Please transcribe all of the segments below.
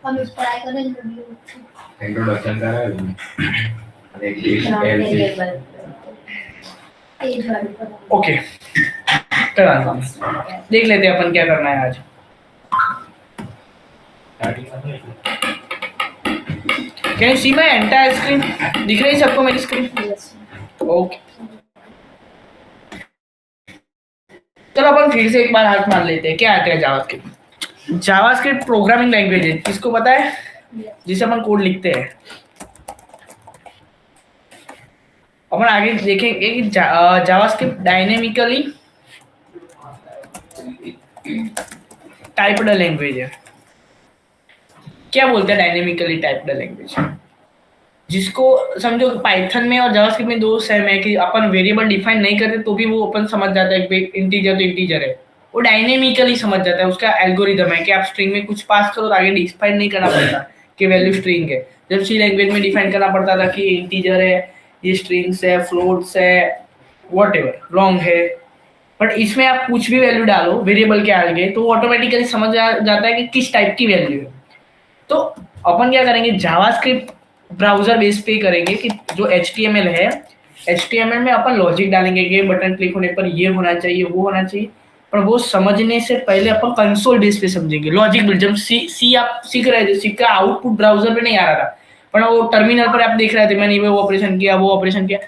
हम इस पढ़ाई करेंगे इंट्रोडक्शन करा है ओके, देख लेते हैं अपन क्या करना है आज। Can you see my entire screen? दिख रही है सबको मेरी स्क्रीन? ओके, चलो अपन फिर से एक बार हाथ मार लेते हैं। क्या आता है जावास्क्रिप्ट? जावास्क्रिप्ट प्रोग्रामिंग लैंग्वेज है, किसको पता है? जिसे अपन कोड लिखते हैं। अपन आगे देखेंगे कि जावास्क्रिप्ट डायनेमिकली टाइप्ड लैंग्वेज है। क्या बोलते हैं डायनेमिकली टाइप्ड लैंग्वेज? जिसको समझो पाइथन में और जावास्क्रिप्ट में दो सेम है कि अपन वेरिएबल डिफाइन नहीं करते तो भी वो अपन समझ जाता है कि इंटीजर तो इंटीजर है। वो डायनेमिकली समझ जाता है, उसका एल्गोरिदम है कि आप स्ट्रिंग में कुछ पास करो तो आगे डिफाइन नहीं करना पड़ता कि वैल्यू स्ट्रिंग है। जब सी लैंग्वेज में डिफाइन करना पड़ता था कि इंटीजर है, ये स्ट्रिंग्स है, फ्लोट्स है, व्हाटएवर, लॉन्ग है। बट इसमें आप कुछ भी वैल्यू डालो वेरिएबल के आगे तो ऑटोमेटिकली समझ जाता है कि किस टाइप की वैल्यू है। तो अपन क्या करेंगे, जावास्क्रिप्ट ब्राउजर बेस पे करेंगे कि जो HTML है, HTML में अपन लॉजिक डालेंगे कि बटन क्लिक होने पर ये होना चाहिए, वो होना चाहिए। पर वो समझने से पहले अपन कंसोल बेस पे समझेंगे लॉजिक बिल्ड। जब सी आप सीख रहे थे, सी का आउटपुट ब्राउजर पे नहीं आ रहा था, पर वो टर्मिनल पर आप देख रहे थे, मैंने वो ऑपरेशन किया, वो ऑपरेशन किया।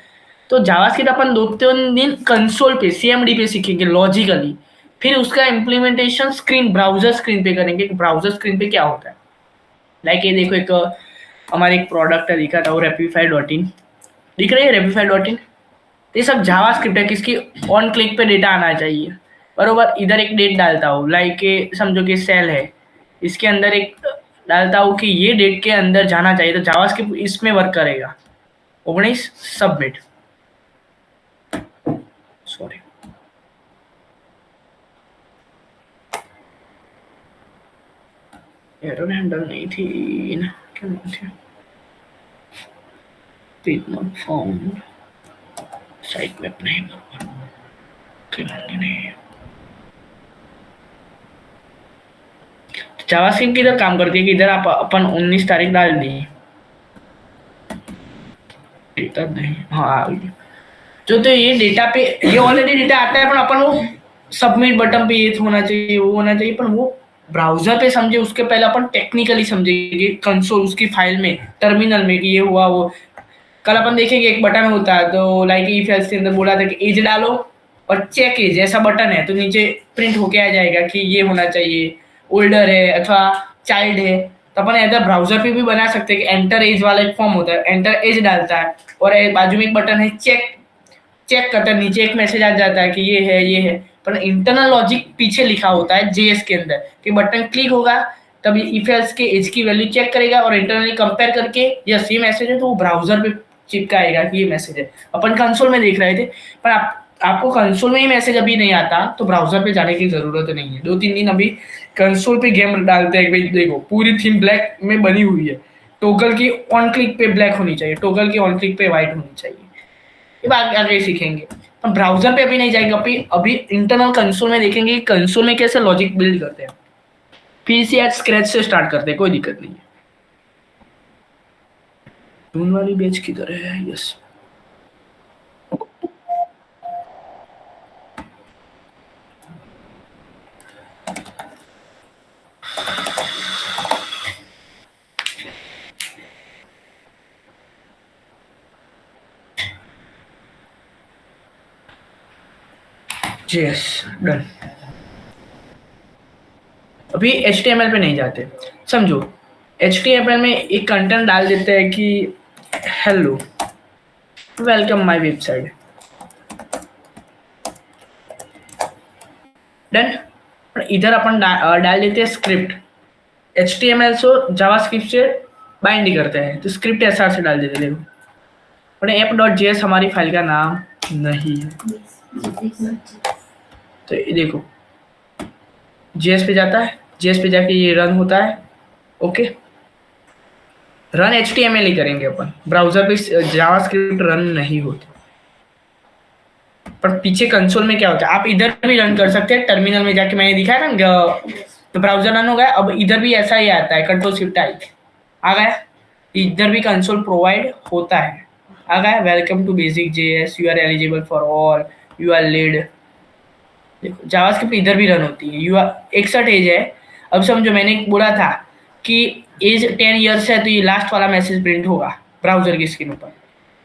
तो जावास्क्रिप्ट अपन 2-3 दिन कंसोल पे, CMD पे सीखेंगे लॉजिकली। फिर उसका इम्प्लीमेंटेशन स्क्रीन, ब्राउजर स्क्रीन पे करेंगे कि ब्राउजर स्क्रीन पे क्या होता है। लाइक ये देखो, एक हमारे एक प्रोडक्ट है दिखा था, वो Rapify.in दिख रही है, Rapify.in। ये सब जावास्क्रिप्ट है, किसकी ऑन क्लिक पे डेटा आना चाहिए बरोबर। इधर एक डेट डालता हूँ, लाइक समझो कि सेल है, इसके अंदर एक डालता हूँ कि ये डेट के अंदर जाना चाहिए, तो जावास्क्रिप्ट इसमें वर्क करेगा। 19 सबमिट, सॉरी एरर हैंडल नहीं थी ना, क्यों नहीं थी? Page not found, site web नहीं, जावास्क्रिप्ट की इधर काम करती है कि इधर आप अपन 19 तारीख डाल दी, डेटा नहीं, हाँ जो तो ये डेटा पे ये ऑलरेडी डेटा आता है, पर अपन वो सबमिट बटन पे ये होना चाहिए, वो होना चाहिए, पर वो ब्राउजर पे समझे उसके पहले अपन टेक्निकली समझेंगे कंसोल, उसकी फाइल में, टर्मिनल में कि ये हुआ वो। कल अपन देखेंगे एक बटन होता है, तो लाइक इफ एल्स के अंदर बोला था कि एज डालो और चेक एज, ऐसा बटन है तो नीचे प्रिंट होके आ जाएगा कि ये होना चाहिए, ओल्डर है अथवा चाइल्ड है। तो अपन इधर ब्राउजर पे भी बना सकते हैं कि एंटर एज वाला एक फॉर्म होता है, एंटर एज डालता है और बाजू में एक बटन है चेक, चेक करता है, नीचे एक मैसेज आ जाता है कि ये है, ये है। पर इंटरनल लॉजिक पीछे लिखा होता है JS के अंदर कि बटन क्लिक होगा तब इफ एल्स के एज की वैल्यू चेक करेगा और इंटरनली कंपेयर करके या सेम मैसेज है तो वो ब्राउजर पे चिपकाएगा कि ये मैसेज है। अपन कंसोल में देख रहे थे, पर आपको कंसोल में ही मैसेज अभी नहीं आता तो ब्राउजर पे जाने की जरूरत नहीं है। 2-3 दिन अभी कंसोल पे गेम डालते हैं, भाई देखो पूरी थीम ब्लैक में बनी हुई है, टोगल की ऑन क्लिक पे ब्लैक होनी चाहिए, टोगल की ऑन क्लिक पे व्हाइट होनी चाहिए। ये बात आगे सीखेंगे, हम ब्राउजर पे अभी नहीं जाएंगे, अभी इंटरनल कंसोल में देखेंगे कंसोल में कैसे लॉजिक बिल्ड करते हैं। फिर से आज स्क्रैच से स्टार्ट करते हैं, कोई दिक्कत नहीं है। टून वाली बेच किधर है? Yes, yes done. अभी HTML पे नहीं जाते, समझो HTML में एक कंटेंट डाल देते हैं कि hello welcome my website, done. इधर अपन डाल देते हैं स्क्रिप्ट, HTML से जावास्क्रिप्ट से बाइंड करते हैं तो स्क्रिप्ट SR से डाल देते हैं। और app.js हमारी फाइल का नाम नहीं है, तो ये देखो JS पे जाता है, JS पे जाके ये रन होता है। ओके, रन HTML ही करेंगे अपन, ब्राउजर पे जावास्क्रिप्ट रन नहीं होती। पर पीछे कंसोल में क्या होता है, आप इधर भी रन कर सकते हैं, टर्मिनल में जाके मैंने दिखाया ना तो ब्राउजर रन हो गया। अब इधर भी ऐसा ही आता है, कंट्रोल शिफ्ट आई आ गया, इधर भी कंसोल प्रोवाइड होता है, आ गया। Welcome to basic JS, you are eligible for all, you are lead. देखो जावास्क्रिप्ट इधर भी रन होती है, यू आर 61 एज है। अब समझो मैंने बोला था कि एज 10 ईयर्स है, तो ये लास्ट वाला मैसेज प्रिंट होगा ब्राउजर की स्क्रीन पर।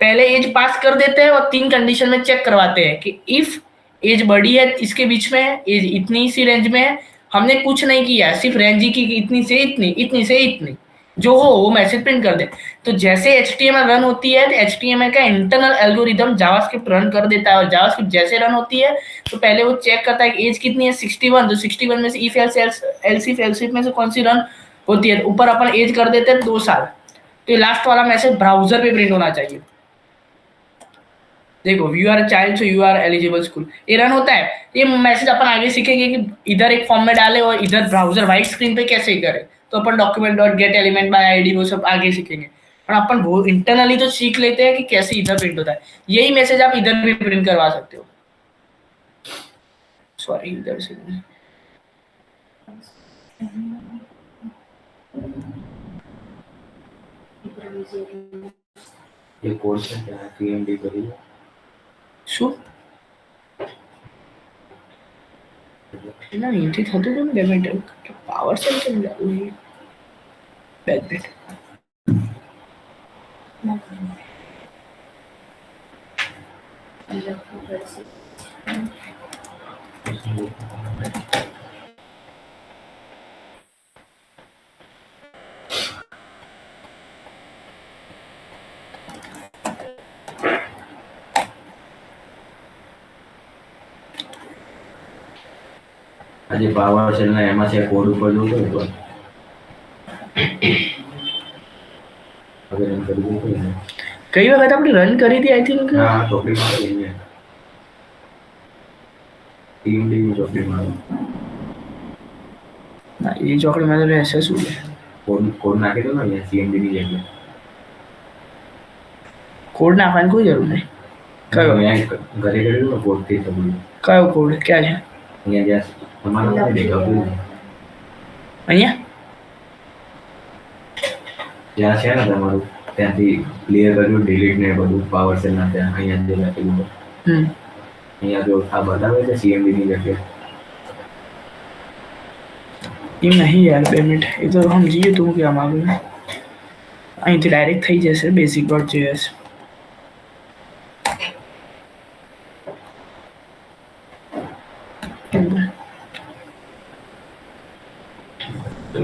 पहले एज पास कर देते हैं और 3 कंडीशन में चेक करवाते हैं कि इफ एज बड़ी है, इसके बीच में है, एज इतनी सी रेंज में है, हमने कुछ नहीं किया, सिर्फ रेंज ही की कि इतनी से इतनी, इतनी से इतनी, जो हो वो मैसेज प्रिंट कर दे। तो जैसे HTML रन होती है, तो HTML का इंटरनल एल्गोरिदम जावास्क्रिप्ट रन कर देता है, और जावास्क्रिप्ट जैसे रन होती है तो पहले वो चेक करता है कि एज कितनी है, 61, तो 61 में से इफ एल्सिफ में से कौन सी रन होती है, ऊपर अपन एज कर देते हैं 2 साल। तो ये लास्ट वाला मैसेज ब्राउजर पे प्रिंट होना चाहिए। देखो you are child so you are eligible school, ये रन होता है। ये मैसेज अपन आगे सीखेंगे कि इधर एक फॉर्म में डाले और इधर ब्राउजर व्हाइट स्क्रीन पे कैसे करे। तो अपन document dot get element by ID वो सब आगे सीखेंगे, पर अपन वो इंटरनली तो सीख लेते हैं कि कैसे इधर प्रिंट होता है। यही मैसेज आप इधर भी प्रिंट करवा सकते हो। सॉरी इधर से ये कोर्स है क्या, TMD करी શું ના એથી થતું હતું ને પેમેન્ટ પાવર સેલ કેમ ચાલુ છે બેટ બેટ આજે પાવર સેલ ના એમાં છે કોડ ઉપર જોતો હતો અગર એમ કરી દો ને કઈ વખત આપણે રન કરી હતી આઈ થિંક હા ટોપિક માં લઈને TMD ની ટોપિક માં ના એ ચોકડી માં તો રહેશે શું કોડ નાખી દો ને TMD ની જગ્યાએ કોડ નાખવાની કોઈ જરૂર નહીં કયો ઘરે કર્યું ને કોડ થી થયું કયો કોડ ક્યાં છે અહીંયા જ્યાં તમારે નથી દેખાતું અહીંયા ત્યાં છે ને તમારું ત્યાંથી ક્લિયર કર્યું ડિલીટ ને બધું પાવર સેલ ના ત્યાં અહીંયા જે લખેલું અહીંયા જો આ બતાવે છે CMD ની જગ્યાએ એ નહીં યાર પેમેન્ટ એ તો સમજીએ તું કે આમાં આગળ અહીંથી ડાયરેક્ટ થઈ જશે basic.js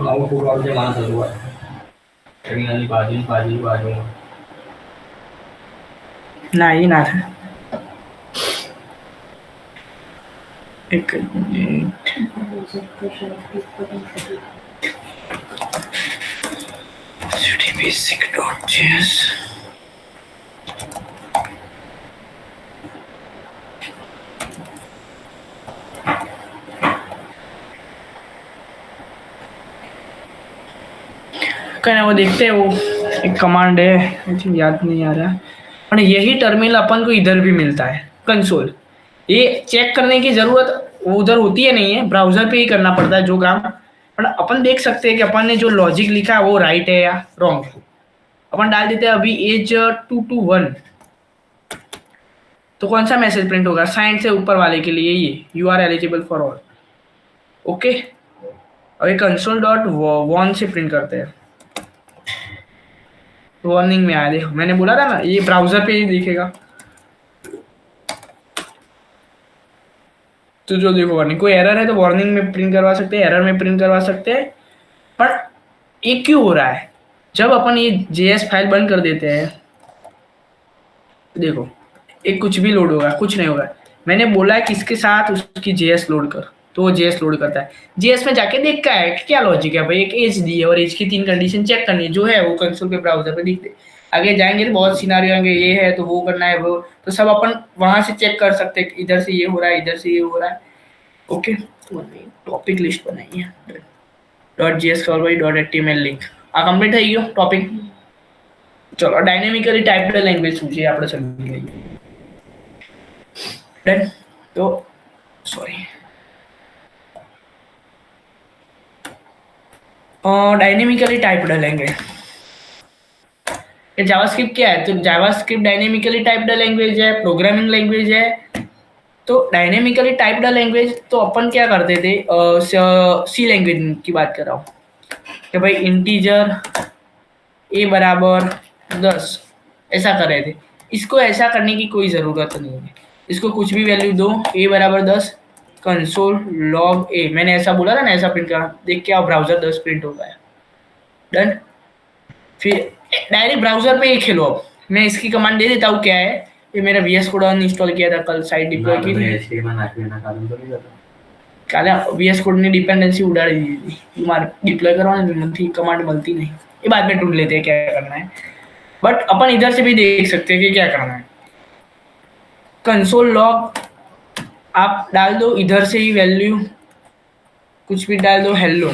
આવું પ્રોગ્રામ જે માણસ હતું એની બાજુ ના એ ના થાય એક જ મિનિટ basic.js कहना वो देखते हैं, वो एक कमांड है आई थिंक याद नहीं आ रहा, और यही टर्मिनल अपन को इधर भी मिलता है कंसोल। ये चेक करने की जरूरत उधर होती है नहीं है, ब्राउजर पे ही करना पड़ता है जो काम। पर अपन देख सकते हैं कि अपन ने जो लॉजिक लिखा है वो राइट है या रॉन्ग। अपन डाल देते हैं अभी एज 221, तो कौन सा मैसेज प्रिंट होगा, साइन से ऊपर वाले के लिए ये you are eligible for all. Okay और ये कंसोल डॉट वॉन से प्रिंट करते हैं, वार्निंग में आया। देखो मैंने बोला था ना ये ब्राउजर पे ही दिखेगा, तो जो देखो वार्निंग, कोई एरर है तो वार्निंग में प्रिंट करवा सकते हैं, एरर में प्रिंट करवा सकते हैं। पर ये क्यों हो रहा है, जब अपन ये JS फाइल बंद कर देते हैं, देखो एक कुछ भी लोड होगा, कुछ नहीं होगा। मैंने बोला है कि इसके साथ उसकी JS लोड कर, तो वो JS लोड करता है। JS में जाके देखता है कि क्या लॉजिक है भाई, एक एज दी है और एज की 3 कंडीशन चेक करनी है, जो है वो कंसोल पे ब्राउजर पे दिखते। आगे जाएंगे तो बहुत सिनारियो आएंगे, ये है तो वो करना है, वो तो सब अपन वहां से चेक कर सकते हैं, इधर से ये हो रहा है, इधर से ये हो रहा है। ओके टॉपिक लिस्ट बनाई है .js कॉल .html लिंक आ कंप्लीट થઈ ગયો ટોપિક। ચલો ડાયનેમિકલી ટાઇપ્ડ લેંગ્વેજ શું છે આપણે સમજી લઈએ। ડન, તો સોરી डायनेमिकली टाइप डालेंगे। जावास्क्रिप्ट क्या है? तो जावास्क्रिप्ट डायनेमिकली टाइप्ड लैंग्वेज है, प्रोग्रामिंग लैंग्वेज है। तो डायनेमिकली टाइप्ड लैंग्वेज तो अपन क्या करते थे, सी लैंग्वेज की बात कर रहा हूँ कि भाई इंटीजर ए बराबर 10 ऐसा कर रहे थे। इसको ऐसा करने की कोई ज़रूरत नहीं है। इसको कुछ भी वैल्यू दो, ए बराबर 10 कंसोल लॉग ए, मैंने ऐसा बोला था ना, ऐसा प्रिंट करना। देख के आप ब्राउजर 10 प्रिंट हो गया। डन। फिर डायरेक्ट ब्राउजर पे ही खेलो। अब मैं इसकी कमांड दे देता हूँ। क्या है ये? मेरा वीएस कोड इंस्टॉल किया था कल, साइट डिप्लॉय की थी। HTML नाखना कारण तो नहीं जाता। काला वीएस कोड ने डिपेंडेंसी उड़ा दी थी। तुम्हारे डिप्लॉय करवाने मिलती कमांड मिलती नहीं। ये बाद में ढूंढ लेते हैं क्या करना है, बट अपन इधर से भी देख सकते हैं कि क्या करना है। कंसोल लॉग आप डाल दो, इधर से ही वैल्यू कुछ भी डाल दो, हेलो।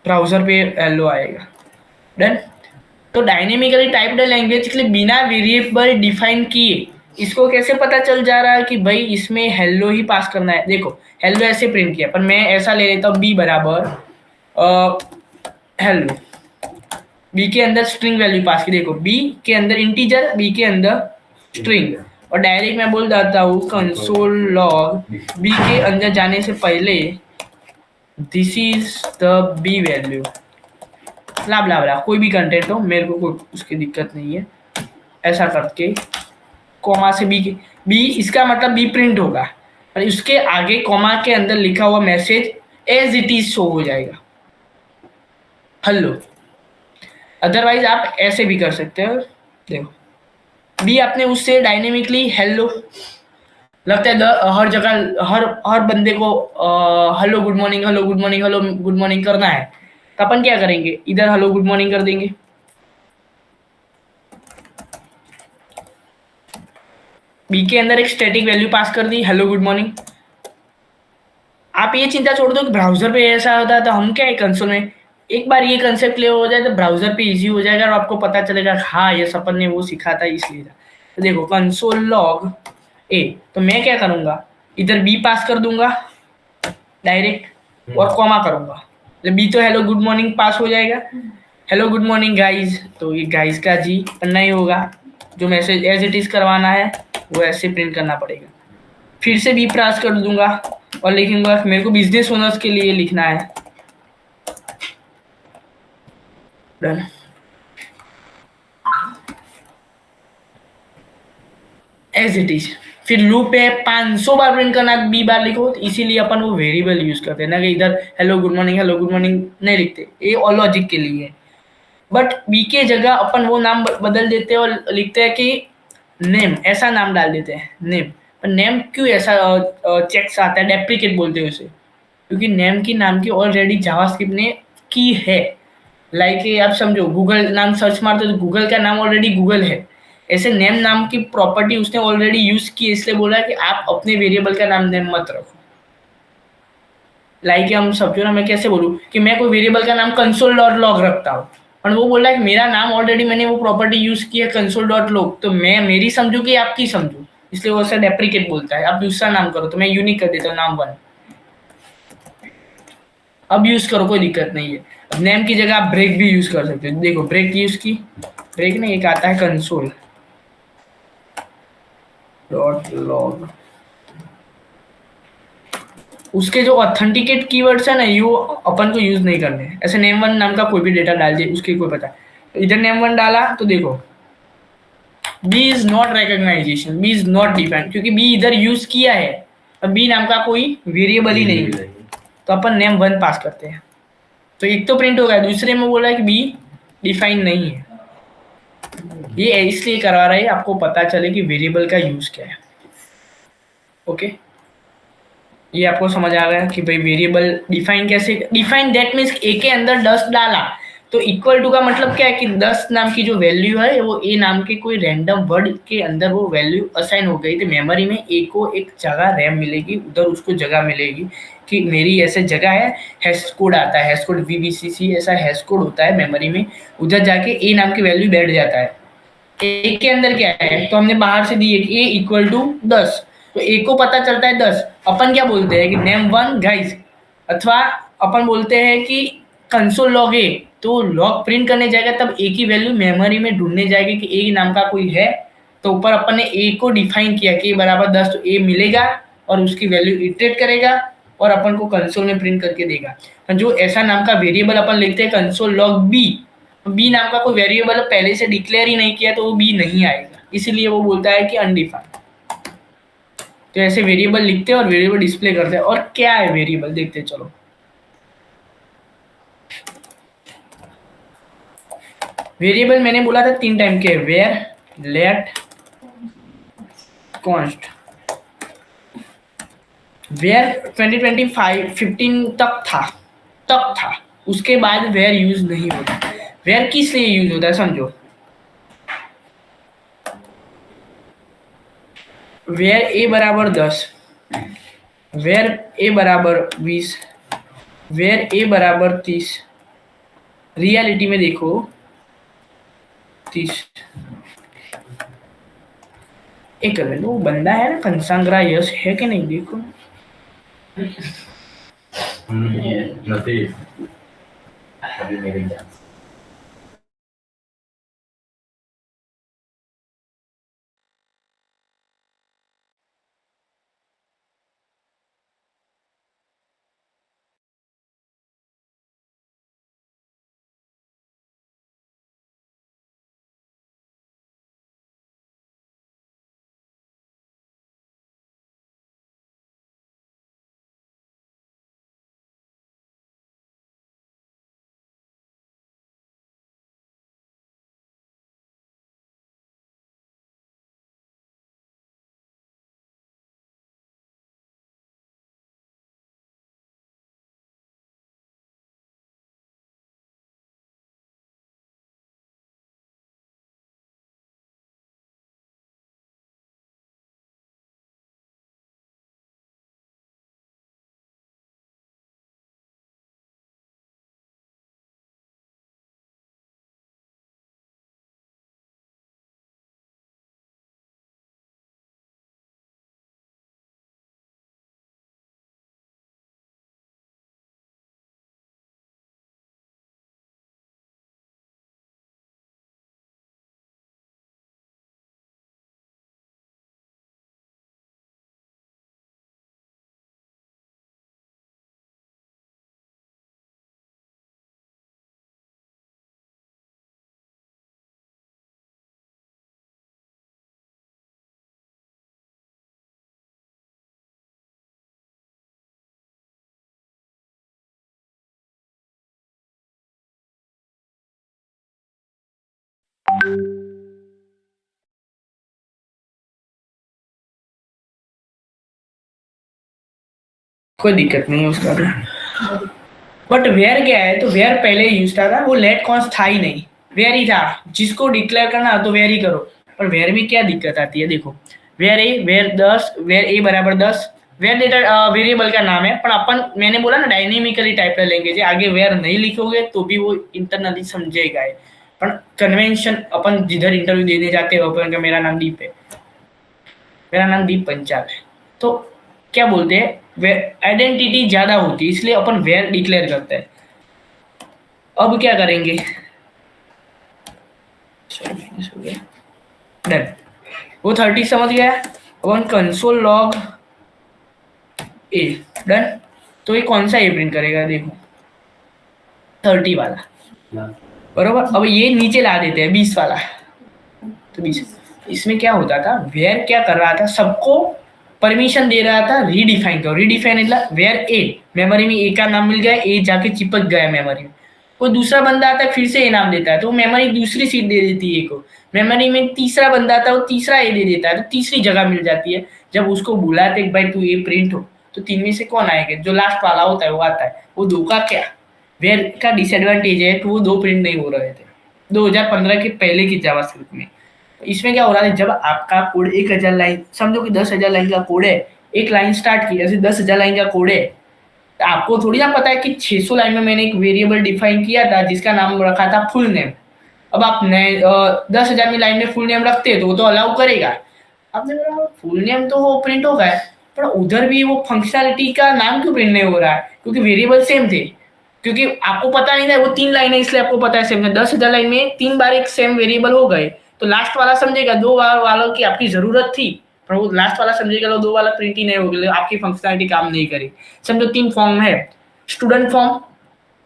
ब्राउजर पे हेलो आएगा। डन। तो डायनेमिकली टाइप्ड लैंग्वेज के लिए बिना वेरिएबल डिफाइन किए इसको कैसे पता चल जा रहा है कि भाई इसमें हेलो ही पास करना है। देखो हेलो ऐसे प्रिंट किया, पर मैं ऐसा ले लेता हूँ बी बराबर हेलो। बी के अंदर स्ट्रिंग वैल्यू पास की। देखो बी के अंदर इंटीजर, बी के अंदर स्ट्रिंग, और डायरेक्ट मैं बोल जाता हूँ कंसोल लॉग बी के अंदर जाने से पहले this is the B value, blah blah blah, कोई भी कंटेंट हो, मेरे को कोई उसकी दिक्कत नहीं है। ऐसा करके कॉमा से बी इसका मतलब बी प्रिंट होगा, और उसके आगे कॉमा के अंदर लिखा हुआ message as it is show हो जाएगा, हेलो। अदरवाइज आप ऐसे भी कर सकते हो। देखो बी आपने उससे डायनेमिकली हेलो, लगता है हर जगह हर बंदे को hello good morning, hello good morning, hello good morning करना है, तो अपन क्या करेंगे, इधर हेलो गुड मॉर्निंग कर देंगे। बी के अंदर एक स्टैटिक वैल्यू पास कर दी, हेलो गुड मॉर्निंग। आप ये चिंता छोड़ दो कि ब्राउजर पे ऐसा होता है, तो हम क्या है कंसोल में एक बार ये कंसेप्ट क्लियर हो जाए तो ब्राउजर पे इजी हो जाएगा, और आपको पता चलेगा हाँ ये सपन ने वो सीखा था इसलिए था। तो देखो कंसोल लॉग ए, तो मैं क्या करूंगा, इधर बी पास कर दूंगा डायरेक्ट, और कॉमा करूंगा। बी तो हेलो गुड मॉर्निंग पास हो जाएगा, हेलो गुड मॉर्निंग गाइज, तो ये गाइज का जी करना ही होगा। जो मैसेज एज इट इज करवाना है वो ऐसे प्रिंट करना पड़ेगा। फिर से बी पास कर दूंगा और लिखूंगा मेरे को बिजनेस ओनर्स के लिए लिखना है। डन। As it is. फिर लूप है 500 बार प्रिंट करना, बी बार लिखो, तो इसीलिए अपन वो वेरिएबल यूज करते हैं ना, कि इधर हेलो गुड मॉर्निंग नहीं लिखते, ये और लॉजिक के लिए है। बट बी के जगह अपन वो नाम बदल देते हैं और लिखते हैं कि नेम, ऐसा नाम डाल देते हैं नेम। पर नेम क्यों ऐसा चेक्स आता है, डेप्रिकेट बोलते हैं उसे, क्योंकि नेम की नाम की ऑलरेडी जावास्क्रिप्ट ने की है। लाइक आप समझो गूगल नाम सर्च मारते तो गूगल का नाम ऑलरेडी गूगल है, ऐसे नेम नाम की प्रॉपर्टी उसने ऑलरेडी यूज की, इसलिए बोला कि आप अपने वेरिएबल का नाम नेम मत रखो। लाइक हम समझो ना, मैं कैसे बोलूँ कि मैं कोई वेरिएबल का नाम कंसोल डॉट लॉग रखता हूँ, और वो बोला कि मेरा नाम ऑलरेडी मैंने वो प्रॉपर्टी यूज की है कंसोल डॉट लॉग, तो मैं मेरी समझू कि आपकी समझू, इसलिए वो ऐसा डेप्रिकेट बोलता है। आप दूसरा नाम करो, तो मैं यूनिक कर देता हूँ नाम 1। अब यूज करो, कोई दिक्कत नहीं है। अब नेम की जगह आप ब्रेक भी यूज कर सकते हो। देखो ब्रेक यूज की, ब्रेक नहीं, एक आता है कंसोल डॉट लॉग, उसके जो ऑथेंटिकेट कीवर्ड्स है ना, यो अपन को यूज नहीं करने। ऐसे नेम 1 नाम का कोई भी डेटा डाल दिए, उसके कोई पता है। इधर नेम 1 डाला तो देखो B is not recognisation, B is not defined, क्योंकि बी इधर यूज किया है, अब बी नाम का कोई वेरिएबल ही नहीं है, तो अपन नेम 1 पास करते हैं। तो एक तो प्रिंट होगा, दूसरे में बोला है कि बी डिफाइन नहीं है। ये इसलिए करवा रहा है आपको पता चले कि वेरिएबल का यूज क्या है। ओके, ये आपको समझ आ रहा है कि भाई वेरिएबल डिफाइन कैसे, डिफाइन दैट मीन्स ए के अंदर 10 डाला तो इक्वल टू का मतलब क्या है कि 10 नाम की जो वैल्यू है वो ए नाम के कोई रैंडम वर्ड के अंदर वो वैल्यू असाइन हो गई, तो मेमोरी में ए को एक जगह रैम मिलेगी, उधर उसको जगह मिलेगी कि मेरी ऐसे जगह है, हैश कोड आता है, हैश कोड VVCC ऐसा हैश कोड होता है मेमोरी में, उधर जाके ए नाम की वैल्यू बैठ जाता है। ए के अंदर क्या है, तो हमने बाहर से दी है ए इक्वल टू 10, तो ए को पता चलता है 10, अपन क्या बोलते हैं कि नेम 1 गाइस, अथवा अपन बोलते हैं कि कंसोल लॉग ए, तो लॉग प्रिंट करने जाएगा तब ए की वैल्यू मेमोरी में ढूंढने जाएगी कि ए नाम का कोई है, तो ऊपर अपन ने ए को डिफाइन किया कि बराबर 10, तो ए मिलेगा और उसकी वैल्यू इटरेट करेगा और अपन को कंसोल में प्रिंट करके देगा। जो ऐसा नाम का वेरिएबल अपन लिखते हैं कंसोल लॉग बी, बी नाम का कोई वेरिएबल पहले से डिक्लेयर ही नहीं किया तो वो बी नहीं आएगा, इसलिए वो बोलता है कि अनडिफाइंड। तो ऐसे वेरिएबल लिखते हैं और वेरिएबल डिस्प्ले करते हैं। और क्या है वेरिएबल देखते हैं, चलो। वेरिएबल मैंने बोला था 3 टाइम के, वेयर, लेट, कॉन्स्ट। वेयर 2025-15 तक था, उसके बाद वेयर यूज नहीं होता। वेयर किस लिए यूज होता है समझो। वेयर ए बराबर 10, वेयर ए बराबर 20, वेयर ए बराबर 30, रियलिटी में देखो 30। एक मिनट, वो बंदा है ना कंसांग्रा यश है कि नहीं देखो। નથી अभी मेरे ख्याल से कोई दिक्कत नहीं है उसका भी। बट वेयर क्या है, तो वेयर पहले यूज था, वो लेट कॉन्स था ही नहीं, वेयर ही था। जिसको डिक्लेयर करना तो वेयर ही करो। पर वेयर में क्या दिक्कत आती है देखो, वेयर ए, वेयर 10, वेयर ए बराबर 10, वेयर डेटा वेरिएबल का नाम है, पर अपन मैंने बोला ना डायनेमिकली टाइप का लैंग्वेज है, आगे वेयर नहीं लिखोगे तो भी वो इंटरनली समझेगा है। पर कन्वेंशन अपन जिधर इंटरव्यू देने जाते हो अपन का मेरा नाम दीप है, मेरा नाम दीप पंचाल है, तो क्या बोलते हैं आइडेंटिटी ज्यादा होती है, इसलिए अपन वेयर डिक्लेयर करते हैं। अब क्या करेंगे, डन, वो 30 समझ गया। अपन कंसोल लॉग ए, डन। तो ये कौन सा ए प्रिंट करेगा देखो, 30 वाला, बरोबर। अब ये नीचे ला देते हैं 20 वाला, तो 20। इसमें क्या होता था, वेयर क्या कर रहा था, सबको परमिशन दे रहा था रीडिफाइन करो। रीडिफाइन मतलब वेयर ए, मेमोरी में ए का नाम मिल गया, ए जाके चिपक गया मेमोरी में। कोई दूसरा बंदा आता है फिर से ए नाम देता है, तो मेमोरी दूसरी सीट दे देती है ए को। मेमोरी में तीसरा बंदा आता है, वो तीसरा ए दे देता है, तो तीसरी जगह मिल जाती है। जब उसको बुलाते भाई तू ए प्रिंट हो, तो 3 में से कौन आएगा, जो लास्ट वाला होता है वो आता है। वो 2 का क्या, वेयर का डिसएडवांटेज है कि वो 2 प्रिंट नहीं हो रहे थे 2015 के पहले की जावास्क्रिप्ट में। इसमें क्या हो रहा है, जब आपका कोड 1000 लाइन, समझो कि 10,000 लाइन का कोड है, एक लाइन स्टार्ट की, ऐसे 10,000 लाइन का कोड है, तो आपको थोड़ी ना पता है कि 600 लाइन में मैंने एक वेरिएबल डिफाइन किया था जिसका नाम रखा था फुल नेम। अब आप 10,000 में लाइन में फुल नेम रखते हैं तो वो तो अलाउ करेगा, आपने बोला फुल नेम तो वो प्रिंट होगा है, पर उधर भी वो फंक्शनैलिटी का नाम क्यों प्रिंट नहीं हो रहा है? क्योंकि वेरिएबल सेम थे, क्योंकि आपको पता नहीं था वो 3 लाइन है इसलिए आपको पता है सेम है। 10,000 लाइन में 3 बार एक सेम वेरिएबल हो गए तो लास्ट वाला समझेगा 2 वालों की आपकी जरूरत थी, पर वो लास्ट वाला समझेगा लो 2 वाला प्रिंट ही नहीं हो गया, आपकी फंक्शनैलिटी काम नहीं करी। समझो 3 फॉर्म है, स्टूडेंट फॉर्म,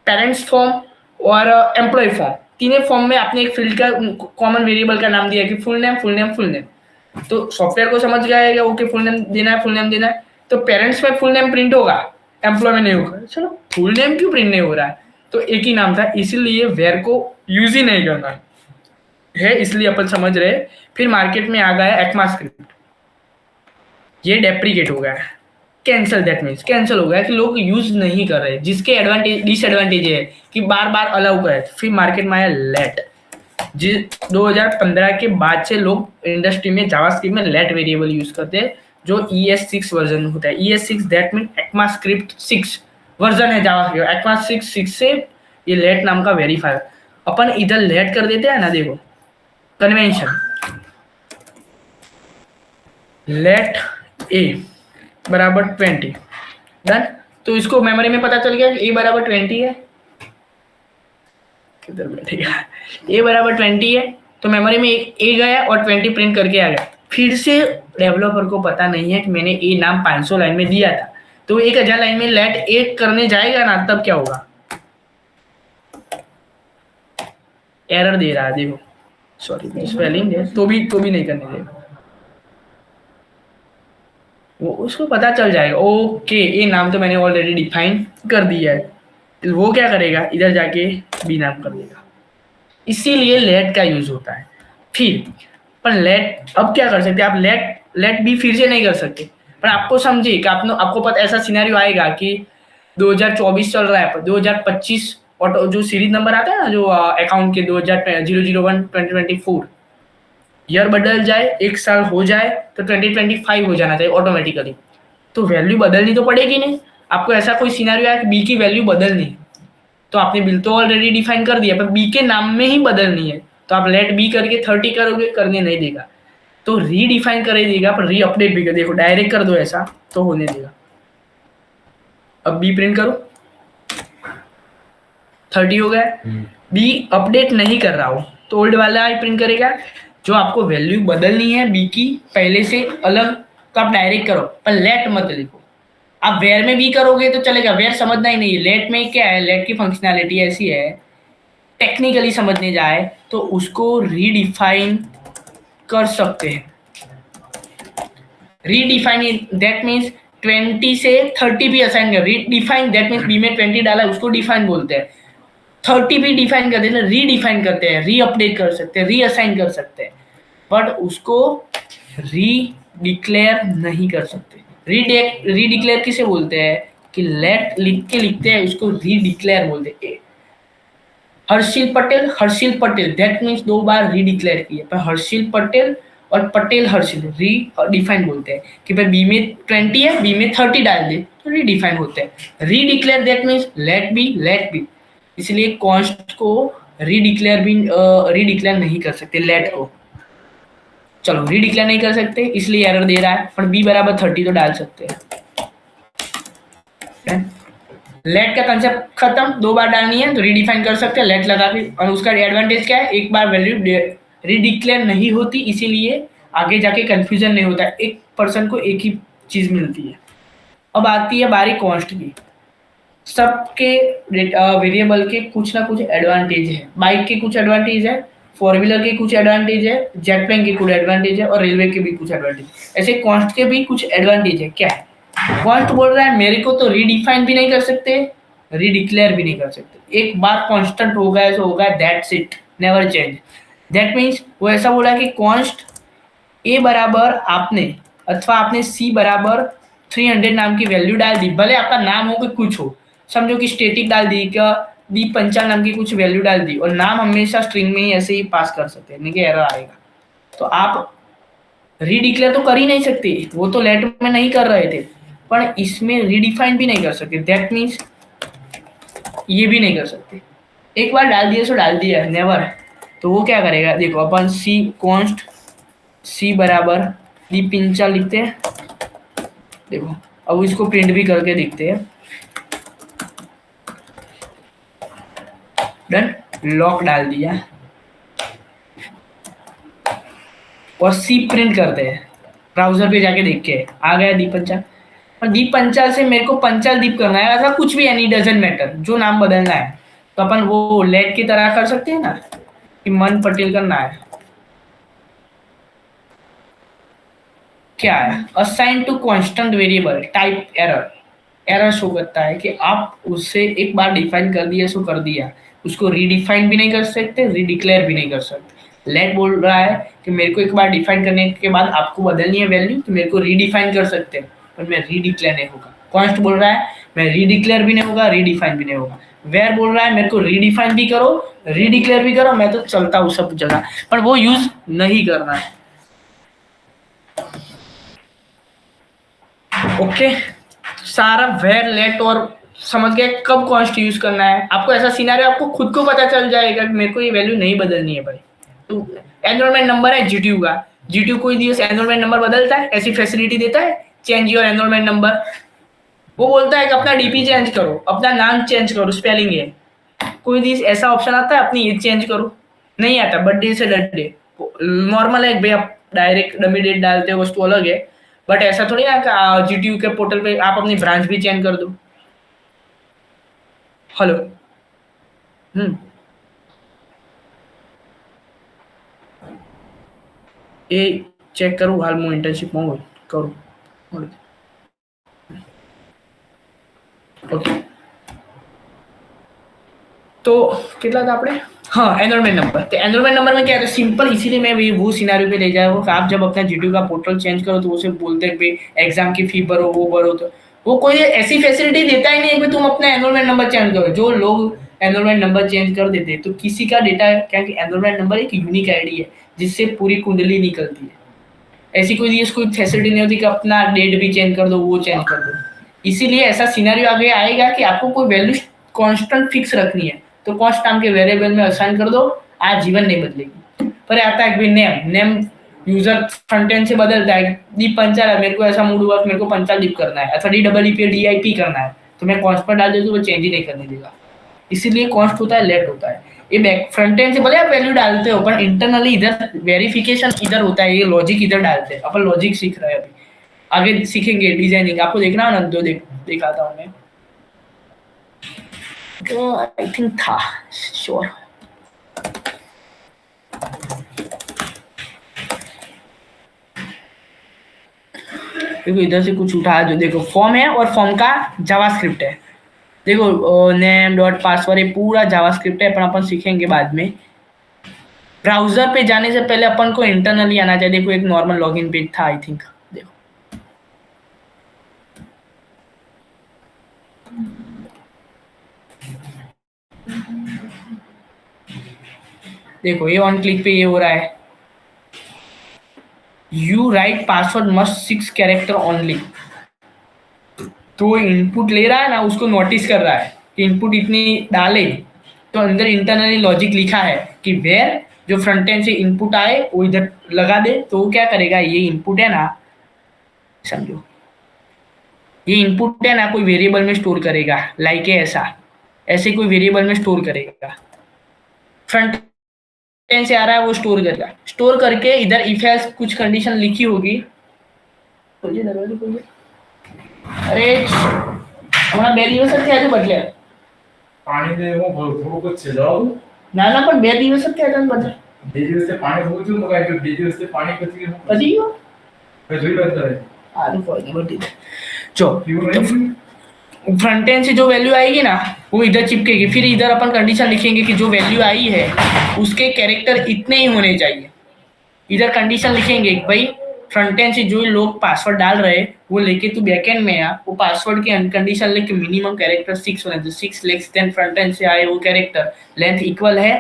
पेरेंट्स फॉर्म और एम्प्लॉय फॉर्म। तीनों फॉर्म में आपने एक फील्ड का कॉमन वेरिएबल का नाम दिया कि full name full name full name, तो सॉफ्टवेयर को समझ गया ओके फुल नेम देना है, फुल नेम देना है, तो पेरेंट्स में फुल नेम प्रिंट होगा, एम्प्लॉय में नहीं होगा। चलो फुल नेम क्यों प्रिंट नहीं हो रहा है? तो एक ही नाम था, इसीलिए वेर को यूज ही नहीं करना है, इसलिए अपन समझ रहे। फिर मार्केट में आ गया ECMAScript, ये डेप्रिकेट हो गया है, कैंसल, दैट मीन्स कैंसिल हो गया कि लोग यूज नहीं कर रहे, जिसके एडवांटेज डिसएडवांटेज है कि बार बार अलाउ करे। फिर मार्केट में आया लेट, जिस 2015 के बाद से लोग इंडस्ट्री में जावास्क्रिप्ट में लेट वेरिएबल यूज करते हैं, जो ES6 वर्जन होता है। ES6 that mean ECMAScript 6 version है जावास्क्रिप्ट, ECMAScript 6 से ये लेट नाम का वेरीफायर। अपन इधर लेट कर देते हैं ना, देखो कन्वेंशन लेट ए बराबर 20 डन, तो इसको मेमोरी में पता चल गया कि ए बराबर 20 है, किधर बैठेगा, ए बराबर 20 है, तो मेमोरी में ए गया और 20 प्रिंट करके आ गया। फिर से डेवलपर को पता नहीं है कि मैंने ए नाम 500 लाइन में दिया था, तो 1000 लाइन में लेट ए करने जाएगा ना, तब क्या होगा, एरर दे रहा है, देखो सॉरी स्पेलिंग है, तो भी नहीं करने देगा, वो उसको पता चल जाएगा ओके ये नाम तो मैंने ऑलरेडी डिफाइन कर दिया है, तो वो क्या करेगा, इधर जाके बी नाम कर देगा, इसीलिए लेट का यूज होता है। फिर पर लेट अब क्या कर सकते हैं आप, लेट भी फिर से नहीं कर सकते, पर आपको समझिए कि आपको पता ऐसा सिनेरियो आएगा कि 2024 चल रहा है, पर 2025 ऑटो जो सीरीज नंबर आता है ना, जो अकाउंट के 2001-2024 ईयर बदल जाए, एक साल हो जाए तो 2025 हो जाना चाहिए ऑटोमेटिकली, तो वैल्यू बदलनी तो पड़ेगी नहीं। आपको ऐसा कोई सिनेरियो है कि बी की वैल्यू बदलनी है, तो आपने बिल तो ऑलरेडी डिफाइन कर दिया, पर बी के नाम में ही बदलनी है, तो आप लेट बी करके 30 करोगे, करने नहीं देगा, तो रीडिफाइन कर देगा, पर री अपडेट भी कर, देखो डायरेक्ट कर दो ऐसा तो होने देगा। अब बी प्रिंट करो, 30 हो गया, बी अपडेट नहीं कर रहा हो तो ओल्ड वाला ही प्रिंट करेगा। जो आपको वैल्यू बदलनी है बी की पहले से अलग, तो आप डायरेक्ट करो, पर लेट मत लिखो। आप वेयर में भी करोगे तो चलेगा, वेयर समझना ही नहीं है। लेट में क्या है, लेट की फंक्शनैलिटी ऐसी है, टेक्निकली समझने जाए तो उसको रीडिफाइन कर सकते हैं। रीडिफाइन दैट मीन्स 20 से 30 भी असाइन कर, रीडिफाइन दैट मीन्स बी में 20 डाला उसको डिफाइन बोलते हैं, 30 भी डिफाइन कर देते हैं, रीडिफाइन करते हैं, री अपडेट कर सकते हैं, री असाइन कर सकते हैं, बट उसको री डिक्लेयर नहीं कर सकते। री डिक्लेयर किसे बोलते हैं कि लेट लिखते हैं उसको री डिक्लेयर बोलते हैं। हर्षिल पटेल दैट मीन्स 2 बार री डिक्लेयर किए, पर हर्षिल पटेल और पटेल हर्षिल री डिफाइन बोलते हैं कि भाई बी में 20 है, बी में 30 डाल दे तो री डिफाइन होते हैं। Redeclare that means let B, इसलिए कॉन्स्ट को री डिक्लेयर नहीं कर सकते लेट को। चलो री डिक्लेयर नहीं कर सकते इसलिए एरर दे रहा है, पर बी बराबर 30 तो डाल सकते हैं। लेट का कंसेप्ट खत्म, 2 बार डालनी है तो रीडिफाइन कर सकते हैं लेट लगा के, और उसका एडवांटेज क्या है, एक बार वैल्यू रीडिक्लेयर नहीं होती, इसीलिए आगे जाके कंफ्यूजन नहीं होता, एक पर्सन को एक ही चीज मिलती है। अब आती है बारी कॉन्स्ट की। सबके वेरिएबल के कुछ ना कुछ एडवांटेज है, बाइक के कुछ एडवांटेज है, 4 व्हीलर के कुछ एडवांटेज है, जेट प्लेन के कुछ एडवांटेज है, और रेलवे के भी कुछ एडवांटेज। ऐसे कॉन्स्ट के भी कुछ एडवांटेज है। क्या है, कॉन्स्ट बोल रहा है मेरे को तो रीडिफाइन भी नहीं कर सकते, रीडिक्लेयर भी नहीं कर सकते, एक बार कांस्टेंट हो गया सो हो गया, that's it, never change. That means वो ऐसा बोला कि कॉन्स्ट ए बराबर आपने सी बराबर 300 नाम की वैल्यू डाल दी, भले आपका नाम हो कि कुछ हो, समझो कि स्टेटिक डाल दी, क्या दी पंचाल नाम की कुछ वैल्यू डाल दी, और नाम हमेशा स्ट्रिंग में ही ऐसे ही पास कर सकते हैं, नहीं कि एरर आएगा। तो आप रीडिक्लेयर तो कर ही नहीं सकते, वो तो लेट में नहीं कर रहे थे, पर इसमें रीडिफाइन भी नहीं कर सकते, दैट मीन्स ये भी नहीं कर सकते। एक बार डाल दिया सो डाल दिया, नेवर। तो वो क्या करेगा, देखो अपन सी कॉन्स्ट सी बराबर दीपिंचा लिखते हैं, देखो अब इसको प्रिंट भी करके दिखते हैं। डन, लॉक डाल दिया और सी प्रिंट करते हैं, ब्राउजर पे जाके देख के आ गया दीपंचाल। और दीपंचाल से मेरे को पंचाल दीप करना है, ऐसा कुछ भी एनी डजंट मैटर, जो नाम बदलना है तो अपन वो लेट की तरह कर सकते हैं ना कि मन पटेल करना है। क्या है, assign to constant variable type error, error show करता है कि आप उससे एक बार डिफाइन कर दिया सो कर दिया, उसको रीडिफाइन भी नहीं कर सकते, रीडिक्लेयर भी नहीं कर सकते। लेट बोल रहा है कि मेरे को एक बार डिफाइन करने के बाद आपको बदलनी है वैल्यू, तो मेरे को रीडिफाइन कर सकते हैं पर मैं रीडिक्लेयर नहीं होगा। कॉन्स्ट बोल रहा है मैं रीडिक्लेयर भी नहीं होगा, रीडिफाइन भी नहीं होगा। वेयर बोल रहा है मेरे को रीडिफाइन भी करो, रीडिक्लेयर भी करो, मैं तो चलता हूँ सब जगह, पर वो यूज नहीं करना है। ओके, सारा वेयर लेट और समझ गए कब कॉन्स्ट यूज करना है। आपको ऐसा सिनेरियो आपको खुद को पता चल जाएगा कि मेरे को ये वैल्यू नहीं बदलनी है भाई। तो एनरोलमेंट नंबर है जीटीयू का, जीटीयू कोई दिवस एनरोलमेंट नंबर बदलता है, ऐसी फैसिलिटी देता है चेंज योर एनरोलमेंट नंबर। वो बोलता है कि अपना डीपी चेंज करो, अपना नाम चेंज करो, स्पेलिंग है, कोई दिवस ऐसा ऑप्शन आता है अपनी एज चेंज करो, नहीं आता। बर्थडे से डे नॉर्मल है भाई, आप डायरेक्ट डमी डेट डालते हो वस्तु अलग है, बट ऐसा थोड़ी ना जीटीयू के पोर्टल पे आप अपनी ब्रांच भी चेंज कर दो। हेलो, એ ચેક કરું હાલ હું ઇન્ટર્નશીપમાં હોય કરું। ઓકે, तो कितना था आपने, हाँ एनरोलमेंट नंबर। तो एनरोलमेंट नंबर में क्या है, सिंपल, इसीलिए मैं वो सिनेरियो पे ले जाया हूँ। आप जब अपना जीटीयू का पोर्टल चेंज करो तो उसे बोलते हैं भाई एग्जाम की फी भरो, वो भरो, तो वो कोई ऐसी फैसिलिटी देता ही नहीं है कि तुम अपना एनरोलमेंट नंबर चेंज करो। जो लोग एनरोलमेंट नंबर चेंज कर देते हैं तो किसी का डेटा, क्या एनरोलमेंट नंबर एक यूनिक आईडी है जिससे पूरी कुंडली निकलती है। ऐसी कोई फैसिलिटी नहीं होती कि अपना डेट भी चेंज कर दो, वो चेंज कर दो। इसीलिए ऐसा सिनेरियो आगे आएगा कि आपको कोई वैल्यू कांस्टेंट फिक्स रखनी है तो कॉस्ट नाम के वेरिएबल में असाइन कर दो, आज जीवन नहीं बदलेगी। पर आता है कि name, name user front end से बदलता है, दीप पंचाल है, मेरे को ऐसा मूड हुआ कि मेरे को पंचाल दीप करना है, अथवा DEEP करना है, तो मैं कॉस्ट पर डाल देता हूँ, वो चेंज ही नहीं करने देगा। इसीलिए कॉस्ट होता है, लेट होता है। ये बैक फ्रंट एंड से भले आप वैल्यू डालते हो पर इंटरनली इधर वेरिफिकेशन इधर होता है, ये लॉजिक इधर डालते हैं। अपन लॉजिक सीख रहे हैं अभी, आगे सीखेंगे डिजाइनिंग। आपको देखना है ना, जो दिखाता हूँ मैं, तो आई थिंक था श्योर। देखो इधर से कुछ उठाया, जो देखो फॉर्म है और फॉर्म का जावास्क्रिप्ट है। देखो नेम डॉट पासवर्ड, ये पूरा जावास्क्रिप्ट है, अपन सीखेंगे बाद में। ब्राउजर पे जाने से पहले अपन को इंटरनली आना चाहिए। देखो एक नॉर्मल लॉगिन पेज था आई थिंक, देखो देखो ये ऑन क्लिक पे ये हो रहा है, you write password must 6 character only. तो इनपुट ले रहा है ना, उसको नोटिस कर रहा है कि इनपुट इतनी डाले, तो अंदर इंटरनली लॉजिक लिखा है कि वेयर जो फ्रंट एंड से इनपुट आए वो इधर लगा दे। तो वो क्या करेगा, ये इनपुट है ना, समझो ये इनपुट है ना, कोई वेरिएबल में स्टोर करेगा, लाइक ऐसे कोई वेरिएबल में स्टोर करेगा। फ्रंट एंड से आ रहा है वो स्टोर करेगा, स्टोर करके इधर इफ एल्स कुछ कंडीशन लिखी होगी। अरे हमारा 2 દિવસ જ થયા છે બદલે, પાણી દે હું થોડુંક જ છે જાવ ના ના પણ 2 દિવસ જ થયા છે બદલે, 2 દિવસથી પાણી થવું છું તો કાઈ 2 દિવસથી પાણી પછી પછી ગયો જોઈ લો અત્યારે આનું કોઈ નહીં બધી જો પીવું નહીં। फ्रंट एंड से जो वैल्यू आएगी ना वो इधर चिपकेगी, फिर इधर अपन कंडीशन लिखेंगे कि जो वैल्यू आई है उसके कैरेक्टर इतने ही होने चाहिए। इधर कंडीशन लिखेंगे भाई फ्रंट एंड से जो लोग पासवर्ड डाल रहे हैं वो लेके तू बैक एंड में आ, वो पासवर्ड की कंडीशन लेके मिनिमम कैरेक्टर 6 होने चाहिए, 6 लेस देन फ्रंट एंड से आए वो कैरेक्टर, लेंथ इक्वल है,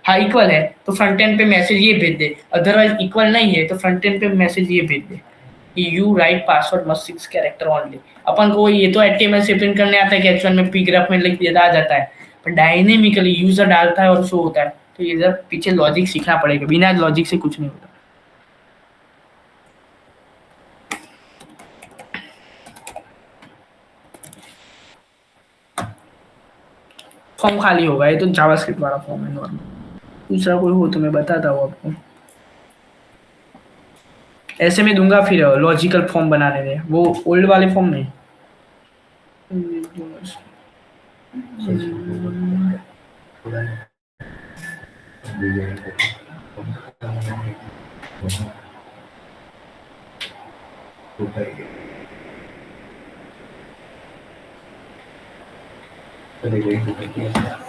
हाँ इक्वल है तो फ्रंट एंड पे मैसेज ये भेज दे, अदरवाइज इक्वल नहीं है तो फ्रंट एंड पे मैसेज ये भेज दे कि you write password must 6 character only. अपन को ये तो HTML से प्रिंट करने आता है कि H1 में पीग्राफ में लिख दिया आ जाता है, पर डायनेमिकली यूजर डालता है और शो होता है, तो ये इधर पीछे लॉजिक सीखना पड़ेगा, बिना लॉजिक से कुछ नहीं होता। फॉर्म खाली होगा, ये तो जावास्क्रिप्ट वाला फॉर्म है नॉर्मल। दूसरा कोई हो तो मैं बताता हूँ आपको। ऐसे में दूंगा, फिर लॉजिकल फॉर्म बनाने दे, वो ओल्ड वाले फॉर्म नहीं।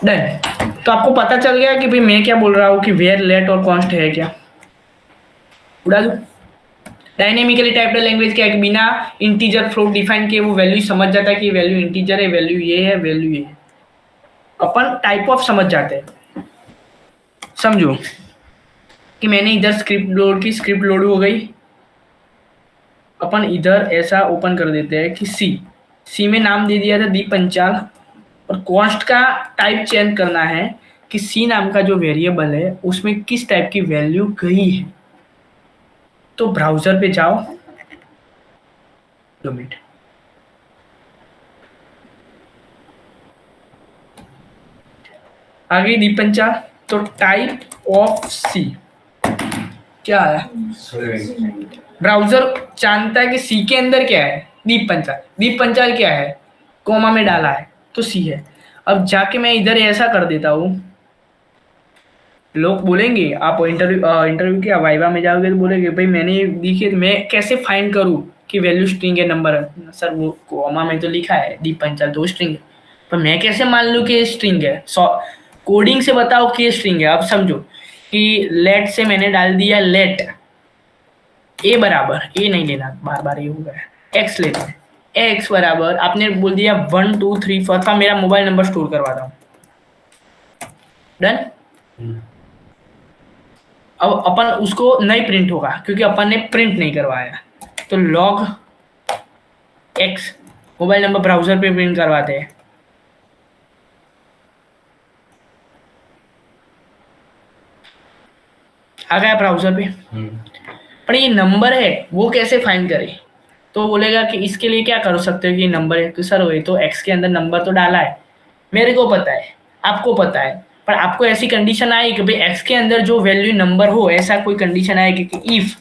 डन। तो आपको पता चल गया कि भाई मैं क्या बोल रहा हूँ कि वेयर, लेट और कॉन्स्ट है क्या। उड़ा दो। डायनेमिकली टाइप्ड लैंग्वेज क्या है कि बिना इंटीजर फ्लोट डिफाइन किए वो वैल्यू समझ जाता है कि वैल्यू इंटीजर है, वैल्यू ये है, वैल्यू ये है। अपन टाइप ऑफ समझ जाते हैं। समझो कि मैंने इधर स्क्रिप्ट लोड की, स्क्रिप्ट लोड हो गई, अपन इधर ऐसा ओपन कर देते हैं कि सी में नाम दे दिया था दीप पंचाल, और कॉस्ट का टाइप चेंज करना है कि सी नाम का जो वेरिएबल है उसमें किस टाइप की वैल्यू गई है। तो ब्राउजर पे जाओ, 2 मिनट, आ गई दीप पंचाल। तो टाइप ऑफ सी क्या आया, ब्राउजर जानता है कि सी के अंदर क्या है, दीप पंचाल। दीप पंचाल क्या है, कोमा में डाला है तो सी है। अब जाके मैं इधर ऐसा कर देता हूँ, लोग बोलेंगे, आप इंटरव्यू के वाइवा में जाओगे तो बोलेंगे भाई मैंने देखिए मैं कैसे फाइंड करूँ कि वैल्यू स्ट्रिंग है नंबर है। सर वो कोमा में तो लिखा है दीप पंचाल 2 स्ट्रिंग है, पर मैं कैसे मान लूँ कि स्ट्रिंग है। कोडिंग से बताओ कि स्ट्रिंग है। अब समझो कि लेट से मैंने डाल दिया लेट ए बराबर, ए नहीं लेना बार बार, ये हो गया एक्स लेते हैं, एक्स बराबर आपने बोल दिया 1 2 3 4 का मेरा मोबाइल नंबर स्टोर करवाता हूँ। डन। अब अपन उसको नहीं प्रिंट होगा क्योंकि अपन ने प्रिंट नहीं करवाया, तो log x mobile number browser पे प्रिंट करवाते हैं। आ गया ब्राउजर पे, पर ये नंबर है वो कैसे फाइंड करे। तो बोलेगा कि इसके लिए क्या कर सकते हो कि नंबर है, तो सर वही तो एक्स के अंदर नंबर तो डाला है, मेरे को पता है, आपको पता है, पर आपको ऐसी कंडीशन आई कि भाई एक्स के अंदर जो वैल्यू नंबर हो, ऐसा कोई कंडीशन आएगी कि इफ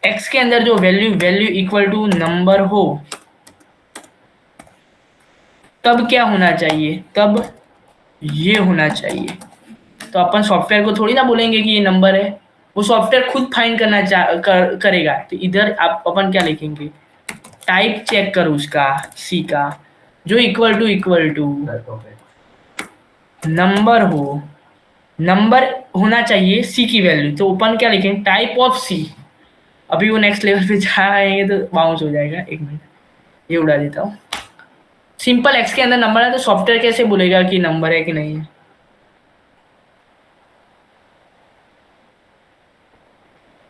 एक्स के अंदर जो वैल्यू इक्वल टू नंबर हो, तब क्या होना चाहिए, तब ये होना चाहिए। तो अपन सॉफ्टवेयर को थोड़ी ना बोलेंगे कि ये नंबर है, वो सॉफ्टवेयर खुद फाइंड करना करेगा। तो इधर आप अपन क्या लिखेंगे, टाइप चेक करो उसका सी का, जो इक्वल टू नंबर हो, नंबर होना चाहिए सी की वैल्यू। तो अपन क्या लिखेंगे, टाइप ऑफ सी। अभी वो नेक्स्ट लेवल पे जाएंगे तो बाउंस हो जाएगा। 1 मिनट, ये उड़ा देता हूँ। सिंपल एक्स के अंदर नंबर है तो सॉफ्टवेयर कैसे बोलेगा कि नंबर है कि नहीं है।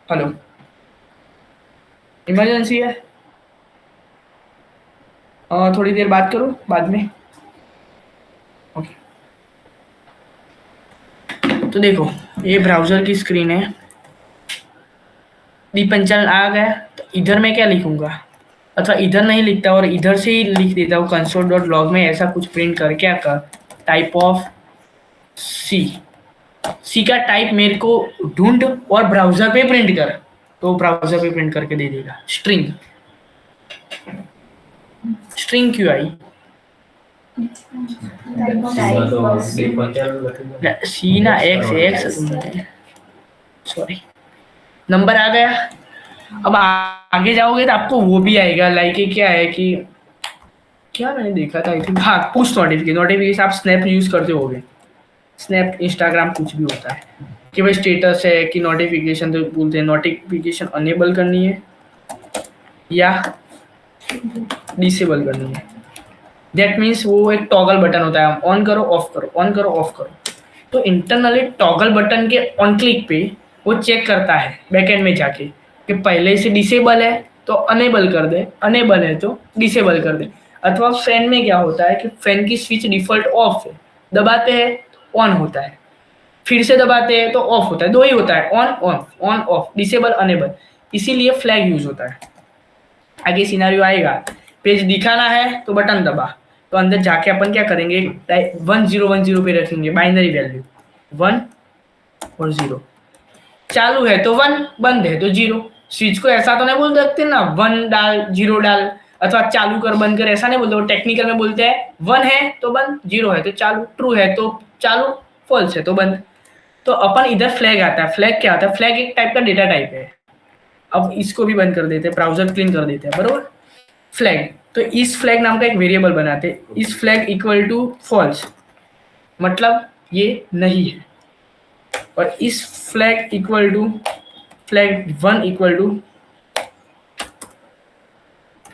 हेलो, इमरजेंसी है, थोड़ी देर बात करो बाद में। ओके, तो देखो ये ब्राउजर की स्क्रीन है, दीपंचल आ गया। तो इधर मैं क्या लिखूंगा, अथवा इधर नहीं लिखता और इधर से ही लिख देता हूँ console.log में ऐसा कुछ प्रिंट कर, क्या कर, टाइप ऑफ सी का टाइप मेरे को ढूंढ और ब्राउजर पे प्रिंट कर। तो ब्राउजर पे प्रिंट करके दे देगा स्ट्रिंग क्यों आई, सी ना एक्स सॉरी, नंबर आ गया। अब आगे जाओगे तो आपको वो भी आएगा, लाइक क्या है कि क्या मैंने देखा था, आई थिंक हाँ, पुश नोटिफिकेशन आप स्नैप यूज करते होगे, स्नैप इंस्टाग्राम कुछ भी होता है कि भाई स्टेटस है कि नोटिफिकेशन, तो बोलते हैं नोटिफिकेशन अनेबल करनी है या डिसेबल करनी है। दैट मीन्स वो एक टॉगल बटन होता है, ऑन करो ऑफ करो, ऑन करो ऑफ करो। तो इंटरनली टॉगल बटन के ऑन क्लिक पे वो चेक करता है बैकएंड में जाके कि पहले से डिसेबल है तो अनेबल कर दे, अनेबल है तो डिसेबल कर दे। अथवा फैन में क्या होता है कि फैन की स्विच डिफॉल्ट ऑफ है, दबाते हैं तो ऑन होता है, फिर से दबाते हैं तो ऑफ होता है, 2 ही होता है, ऑन ऑफ, डिसेबल अनेबल, इसीलिए फ्लैग यूज होता है। आगे सिनेरियो आएगा, पेज दिखाना है तो बटन दबा, तो अंदर जाके अपन क्या करेंगे, 1010 पे रखेंगे बाइनरी वैल्यू 1 और 0। चालू है तो 1, बंद है तो 0। स्विच को ऐसा तो नहीं बोल सकते ना 1 डाल 0 डाल, अथवा चालू कर बंद कर, ऐसा नहीं बोलते। वो टेक्निकल में बोलते हैं 1 है तो बंद, 0 है तो चालू, ट्रू है तो चालू, फॉल्स है तो बंद। तो अपन इधर फ्लैग आता है। फ्लैग क्या होता है? फ्लैग एक टाइप का डेटा टाइप है। अब इसको भी बंद कर देते हैं, ब्राउजर क्लीन कर देते हैं, बरोबर। फ्लैग, तो इस फ्लैग नाम का एक वेरिएबल बनाते हैं। इस फ्लैग इक्वल टू फॉल्स, मतलब ये नहीं है। और इस flag equal to flag 1 equal to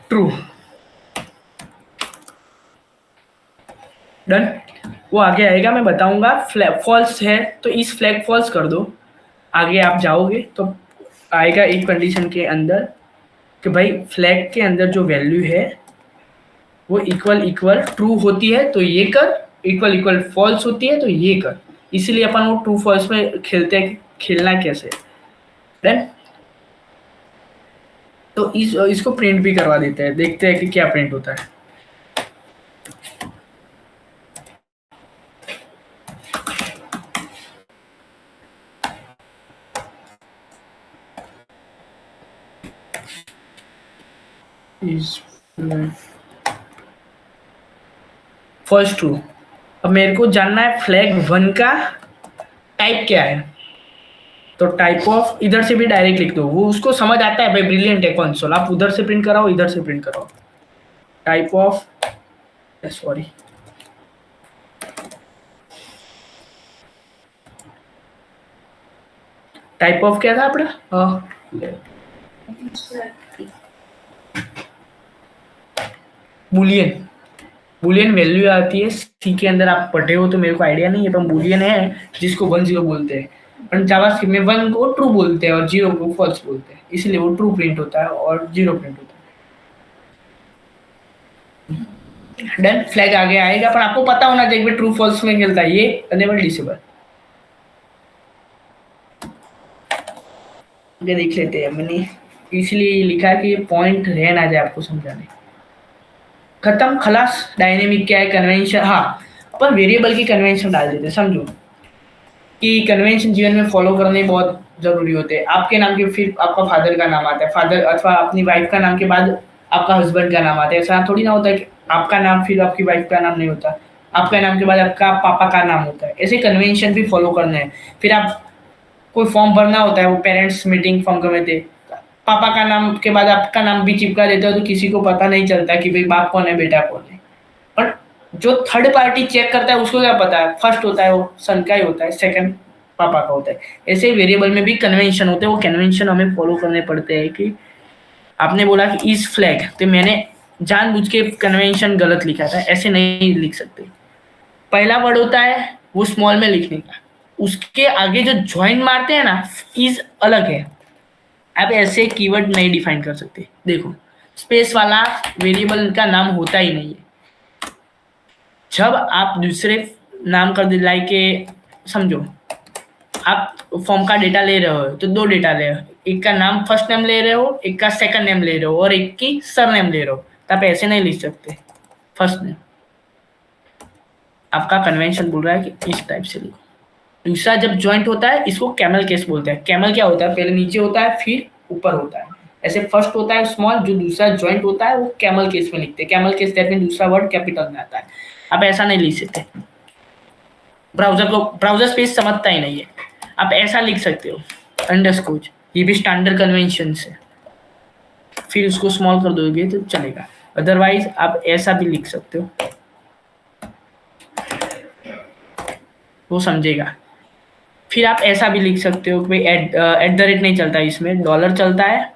true. Done. वो आगे आएगा, मैं बताऊंगा। फ्लैग फॉल्स है तो इस फ्लैग फॉल्स कर दो। आगे आप जाओगे तो आएगा एक कंडीशन के अंदर कि भाई फ्लैग के अंदर जो वैल्यू है वो इक्वल इक्वल ट्रू होती है तो ये कर, इक्वल इक्वल फॉल्स होती है तो ये कर। इसीलिए अपन वो ट्रू फॉल्स में खेलते हैं। खेलना कैसे? डन। तो इसको प्रिंट भी करवा देते हैं, देखते हैं कि क्या प्रिंट होता है। First true. अब मेरे को जानना है फ्लैग 1 का टाइप क्या है। तो टाइप ऑफ इधर से भी डायरेक्ट लिख दो, वो उसको समझ आता है भाई, ब्रिलियंट है कंसोल। आप उधर से प्रिंट कराओ, इधर से प्रिंट कराओ। Type of, sorry, type of क्या था अपना? बुलियन। बुलियन वैल्यू आती है सी के अंदर। आप पढ़े हो तो मेरे को आइडिया नहीं है, पर बुलियन है जिसको 1 0 बोलते हैं। पर जावास्क्रिप्ट में 1 को ट्रू बोलते हैं और 0 को फॉल्स बोलते हैं, इसलिए वो ट्रू प्रिंट होता है और 0 प्रिंट होता है। डन। फ्लैग आगे आएगा, पर आपको पता होना चाहिए ट्रू फॉल्स में खेलता है ये अनेबल डिसेबल। ये देख लेते हैं, मैंने इसलिए लिखा है कि पॉइंट रह ना जाए आपको समझाने। खत्म, खलास। डायनेमिक क्या है? कन्वेंशन। हाँ, अपन वेरिएबल की कन्वेंशन डाल देते हैं। समझो कि कन्वेंशन जीवन में फॉलो करने बहुत जरूरी होते हैं। आपके नाम के फिर आपका फादर का नाम आता है, फादर अथवा अपनी वाइफ का नाम के बाद आपका हस्बैंड का नाम आता है। ऐसा थोड़ी ना होता है कि आपका नाम फिर आपकी वाइफ का नाम नहीं होता, आपका नाम के बाद आपका पापा का नाम होता है। ऐसे कन्वेंशन भी फॉलो करने हैं। फिर आप कोई फॉर्म भरना होता है, वो पेरेंट्स मीटिंग फॉर्म कर देते, पापा का नाम के बाद आपका नाम भी चिपका देते हो तो किसी को पता नहीं चलता कि भाई बाप कौन है बेटा कौन है। पर जो थर्ड पार्टी चेक करता है उसको क्या पता है? फर्स्ट होता है वो सन का ही होता है, सेकंड पापा का होता है। ऐसे वेरिएबल में भी कन्वेंशन होते हैं, वो कन्वेंशन हमें फॉलो करने पड़ते हैं। कि आपने बोला कि इज फ्लैग, तो मैंने जानबूझ के कन्वेंशन गलत लिखा था, ऐसे नहीं लिख सकते। पहला वर्ड होता है वो स्मॉल में लिखने का, उसके आगे जो ज्वाइन मारते हैं ना, इज अलग है। आप ऐसे कीवर्ड नहीं डिफाइन कर सकते। देखो, स्पेस वाला वेरिएबल का नाम होता ही नहीं है। जब आप दूसरे नाम कर दे, लाइक समझो आप फॉर्म का डेटा ले रहे हो तो 2 डेटा ले रहे हो, एक का नाम फर्स्ट नेम ले रहे हो, एक का सेकंड नेम ले रहे हो, और एक की सर नेम ले रहे हो, तो आप ऐसे नहीं लिख सकते फर्स्ट नेम। आपका कन्वेंशन बोल रहा है कि इस टाइप से लिखो। दूसरा जब ज्वाइंट होता है इसको कैमल केस बोलते हैं। कैमल क्या होता है? पहले नीचे होता है फिर ऊपर होता है। ऐसे फर्स्ट होता है स्मॉल, जो दूसरा ज्वाइंट होता है वो कैमल केस में लिखते हैं। कैमल केस दैट मीन दूसरा वर्ड कैपिटल में आता है। आप ऐसा नहीं लिख सकते, ब्राउजर स्पेस समझता ही नहीं है। आप ऐसा लिख सकते हो अंडरस्कोर, ये भी स्टैंडर्ड कन्वेंशन है। फिर उसको स्मॉल कर दोगे तो चलेगा, अदरवाइज आप ऐसा भी लिख सकते हो, वो समझेगा। फिर आप ऐसा भी लिख सकते हो कि भाई एट द रेट नहीं चलता, इसमें डॉलर चलता है,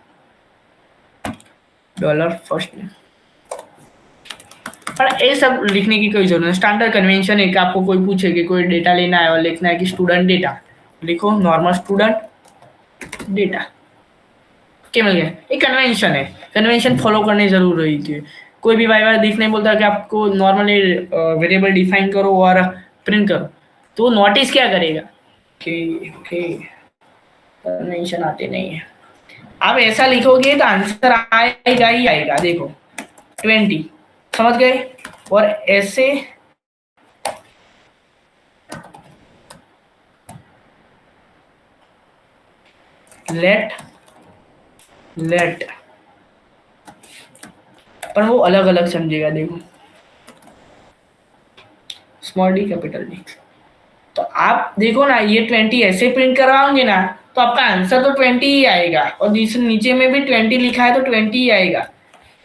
डॉलर फर्स्ट में। पर ये सब लिखने की कोई जरूरत नहीं। स्टैंडर्ड कन्वेंशन है कि आपको कोई पूछे कि कोई डेटा लेना है और लिखना है कि स्टूडेंट डेटा, लिखो नॉर्मल स्टूडेंट डेटा, क्या मिल गया? एक कन्वेंशन है, कन्वेंशन फॉलो करने जरूर रही थी। कोई भी वाई दिख नहीं बोलता कि आपको नॉर्मली वेरिएबल डिफाइन करो और प्रिंट करो, तो नोटिस क्या करेगा कि कन्वेंशन आते नहीं है। आप ऐसा लिखोगे तो आंसर आएगा ही आएगा। देखो 20 समझ गए। और ऐसे लेट पर वो अलग अलग समझेगा। देखो स्मॉल डी कैपिटल डी, तो आप देखो ना ये 20 ऐसे प्रिंट करवाओगे ना तो आपका आंसर तो 20 ही आएगा, और नीचे में भी 20 लिखा है तो 20 ही आएगा।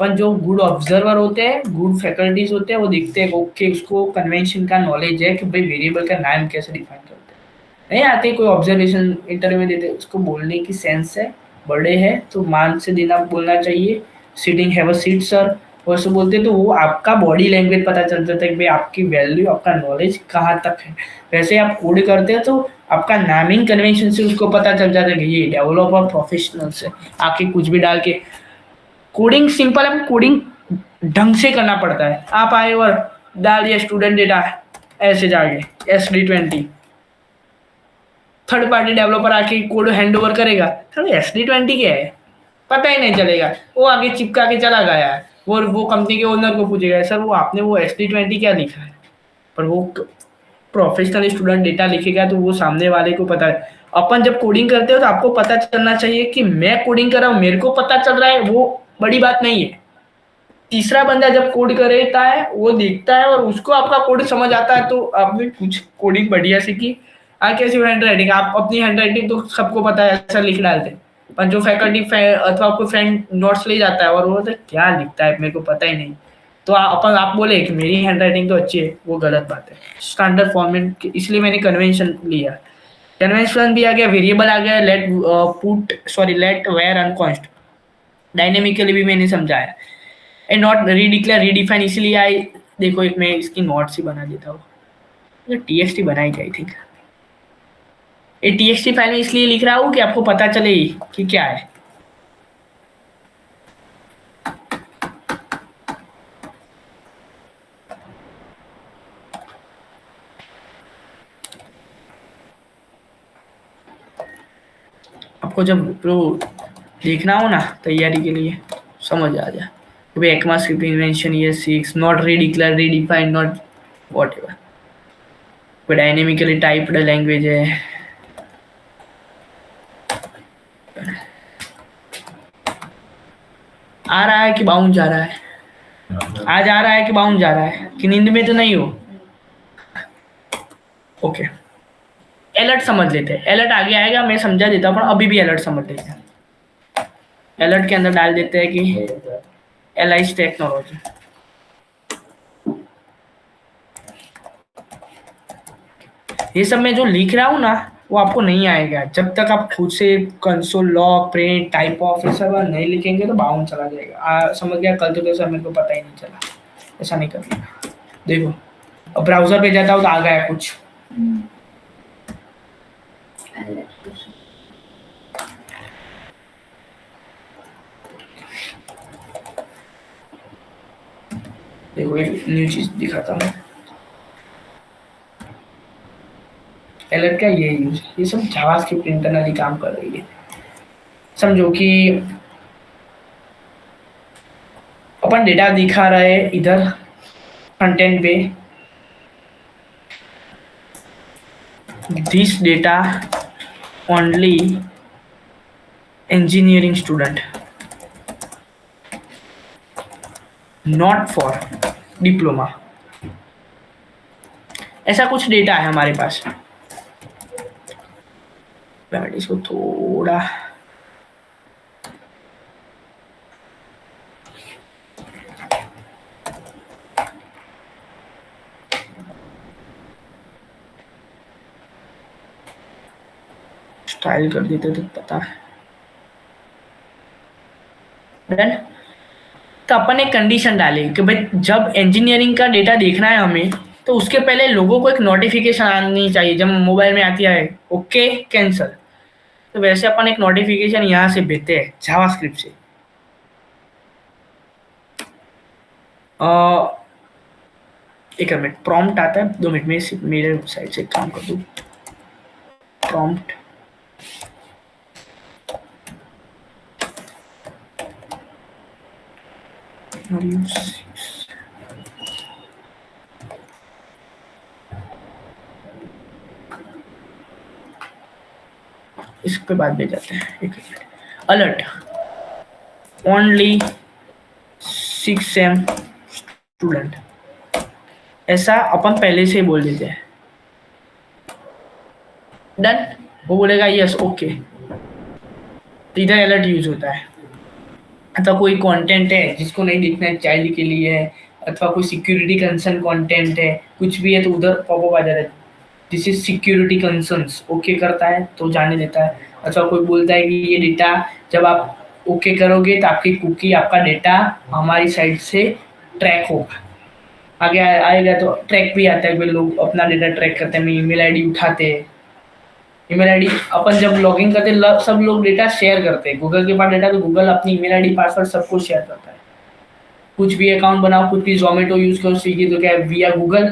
पर जो गुड ऑब्जर्वर होते हैं, गुड फैकल्टीज होते हैं, वो देखते हैं ओके उसको कन्वेंशन का नॉलेज है कि भाई वेरिएबल का नाम कैसे डिफाइन करते हैं। नहीं आते कोई ऑब्जर्वेशन इंटरव्यू में देते, उसको बोलने की सेंस है, बड़े है तो मान से देना बोलना चाहिए। Seating have a seat sir वैसे बोलते तो वो आपका बॉडी लैंग्वेज पता चल जाता है कि भाई आपकी वैल्यू, आपका नॉलेज कहाँ तक है। वैसे आप कोड करते हैं तो आपका नामिंग कन्वेंशन से उसको पता चल जाता है कि ये डेवलपर प्रोफेशनल्स है। आके कुछ भी डाल के कोडिंग सिंपल है, कोडिंग ढंग से करना पड़ता है। आप आए और डाल दिया स्टूडेंट डेटा ऐसे जाके SD20, थर्ड पार्टी डेवलपर आके कोड हैंड ओवर करेगा, सर SD20 क्या है पता ही नहीं चलेगा, वो आगे चिपका के चला गया है। वो कंपनी के ओनर को पूछेगा सर वो आपने वो SD20 क्या लिखा है, पर वो प्रोफेशनल स्टूडेंट डेटा लिखेगा तो वो सामने वाले को पता है। अपन जब कोडिंग करते हो तो आपको पता चलना चाहिए कि मैं कोडिंग कर रहा हूँ, मेरे को पता चल रहा है, वो बड़ी बात नहीं है। तीसरा बंदा जब कोड करता है वो देखता है और उसको आपका कोड समझ आता है तो आपने कुछ कोडिंग बढ़िया सीखी। कैसी हैंड राइटिंग, आप अपनी हैंड राइटिंग तो सबको पता है ऐसा लिख डालते हैं, पर जो फैकल्टी अथवा आपको फ्रेंड नोट्स ले जाता है और वो क्या लिखता है मेरे को पता ही नहीं, तो आप बोले कि मेरी हैंड राइटिंग तो अच्छी है, वो गलत बात है। स्टैंडर्ड फॉर्मेट, इसलिए मैंने कन्वेंशन लिया। कन्वेंशन भी आ गया, वेरिएबल आ गया, लेट वेयर अनकॉन्स्ट, डायनेमिकली भी मैंने समझाया। एंड नॉट रीडिक्लेयर रीडिफाइन, इसलिए आई देखो एक मैं इसकी नोट्स ही बना देता हूँ, TXT बनाई थी आई थिंक। ये TXT फाइल में इसलिए लिख रहा हूँ कि आपको पता चले कि क्या है। आपको जब देखना हो ना तैयारी के लिए समझ आ जाए कि भाई ECMAScript इन्वेंशन ये 6 नॉट रीडिक्लेयर रीडिफाइन नॉट व्हाटएवर, कोई डायनेमिकली टाइप्ड लैंग्वेज है। आ रहा है कि बाउंड जा रहा है, आज आ रहा है कि बाउंड जा रहा है, कि नींद में तो नहीं हो। ओके अलर्ट समझ लेते हैं, अलर्ट आगे आएगा मैं समझा देता हूँ, पर अभी भी अलर्ट समझ लेते हैं। अलर्ट के अंदर डाल देते हैं कि एलाइज टेक्नोलॉजी। ये सब मैं जो लिख रहा हूँ ना वो आपको नहीं आएगा जब तक आप खुद से console log print type of ये सब नहीं लिखेंगे तो बाउंड चला जाएगा। समझ गया, कल तो कैसा मेरे को पता ही नहीं चला, ऐसा नहीं करना। देखो अब ब्राउजर पे जाता हूँ तो आ गया कुछ, देखो एक न्यू चीज दिखाता हूँ। अलर्ट का ये यूज, ये सब जावास्क्रिप्ट इंटरनली काम कर रही है। समझो कि अपन डेटा दिखा रहे हैं इधर फ्रंट-एंड पे, this data only engineering student not for diploma, ऐसा कुछ डेटा है हमारे पास। इसको थोड़ा स्टाइल कर देते तो पता है। तो अपन एक कंडीशन डाले कि भाई जब इंजीनियरिंग का डेटा देखना है हमें तो उसके पहले लोगों को एक नोटिफिकेशन आनी चाहिए, जब मोबाइल में आती है ओके कैंसल, तो वैसे अपन एक नोटिफिकेशन यहाँ से भेजते हैं जावास्क्रिप्ट से। एक मिनट, प्रॉम्प्ट आता है, 2 मिनट में मेरे साइड से काम कर दूँ। प्रॉम्प्ट इस पे बाद में जाते हैं। एक अलर्ट ओनली 6 एम स्टूडेंट, ऐसा अपन पहले से ही बोल देते हैं। डन, वो बोलेगा यस ओके, तो इधर अलर्ट यूज होता है। अथवा कोई कंटेंट है जिसको नहीं देखना है, चाइल्ड के लिए है, अथवा कोई सिक्योरिटी कंसर्न कंटेंट है, कुछ भी है, तो उधर पॉपअप आ जाता है, this is security concerns, okay करता है तो जाने देता है। अथवा कोई बोलता है कि ये डेटा जब आप ओके करोगे तो आपकी कुकी, आपका डेटा हमारी साइड से ट्रैक होगा, आगे आएगा तो ट्रैक भी आता है कि लोग अपना डेटा ट्रैक करते हैं, ईमेल आईडी उठाते हैं। ईमेल आईडी अपन जब लॉगिन करते हैं सब लोग डेटा शेयर करते हैं, गूगल के पास डेटा तो गूगल अपनी ईमेल आईडी पासवर्ड सबको शेयर करता है। कुछ भी अकाउंट बनाओ, कुछ भी जोमेटो यूज करो, स्विगी, तो क्या है विया गूगल,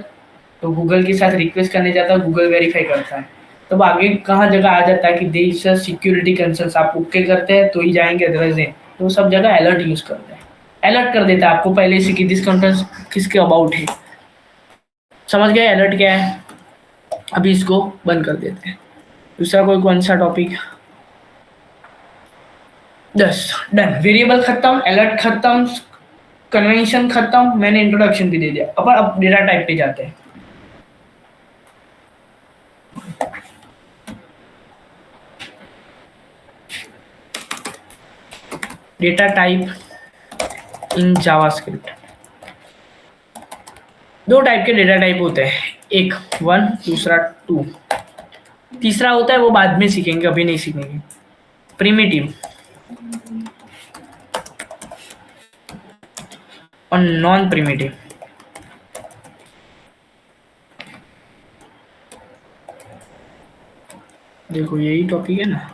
तो गूगल के साथ रिक्वेस्ट करने जाता है, गूगल वेरीफाई करता है। तब आगे कहाँ जगह आ जाता है कि देश सिक्योरिटी कंसर्न्स, आप ओके करते हैं तो ही जाएंगे, अदरवाइज नहीं। तो सब जगह अलर्ट यूज करते हैं, अलर्ट कर देता है आपको पहले से कि दिस कंटेंट किसके अबाउट है। समझ गए अलर्ट क्या है? अभी इसको बंद कर देते हैं। दूसरा कोई कौन सा टॉपिक? 10 डन, वेरिएबल खत्म, अलर्ट खत्म, कन्वेंशन खत्म, मैंने इंट्रोडक्शन भी दे दिया। अपन अब डेटा टाइप पे जाते हैं। डेटा टाइप इन जावास्क्रिप्ट, दो टाइप के डेटा टाइप होते हैं, एक 1, दूसरा 2, तीसरा होता है वो बाद में सीखेंगे, अभी नहीं सीखेंगे। प्रिमिटिव और नॉन प्रिमिटिव। देखो यही टॉपिक है ना,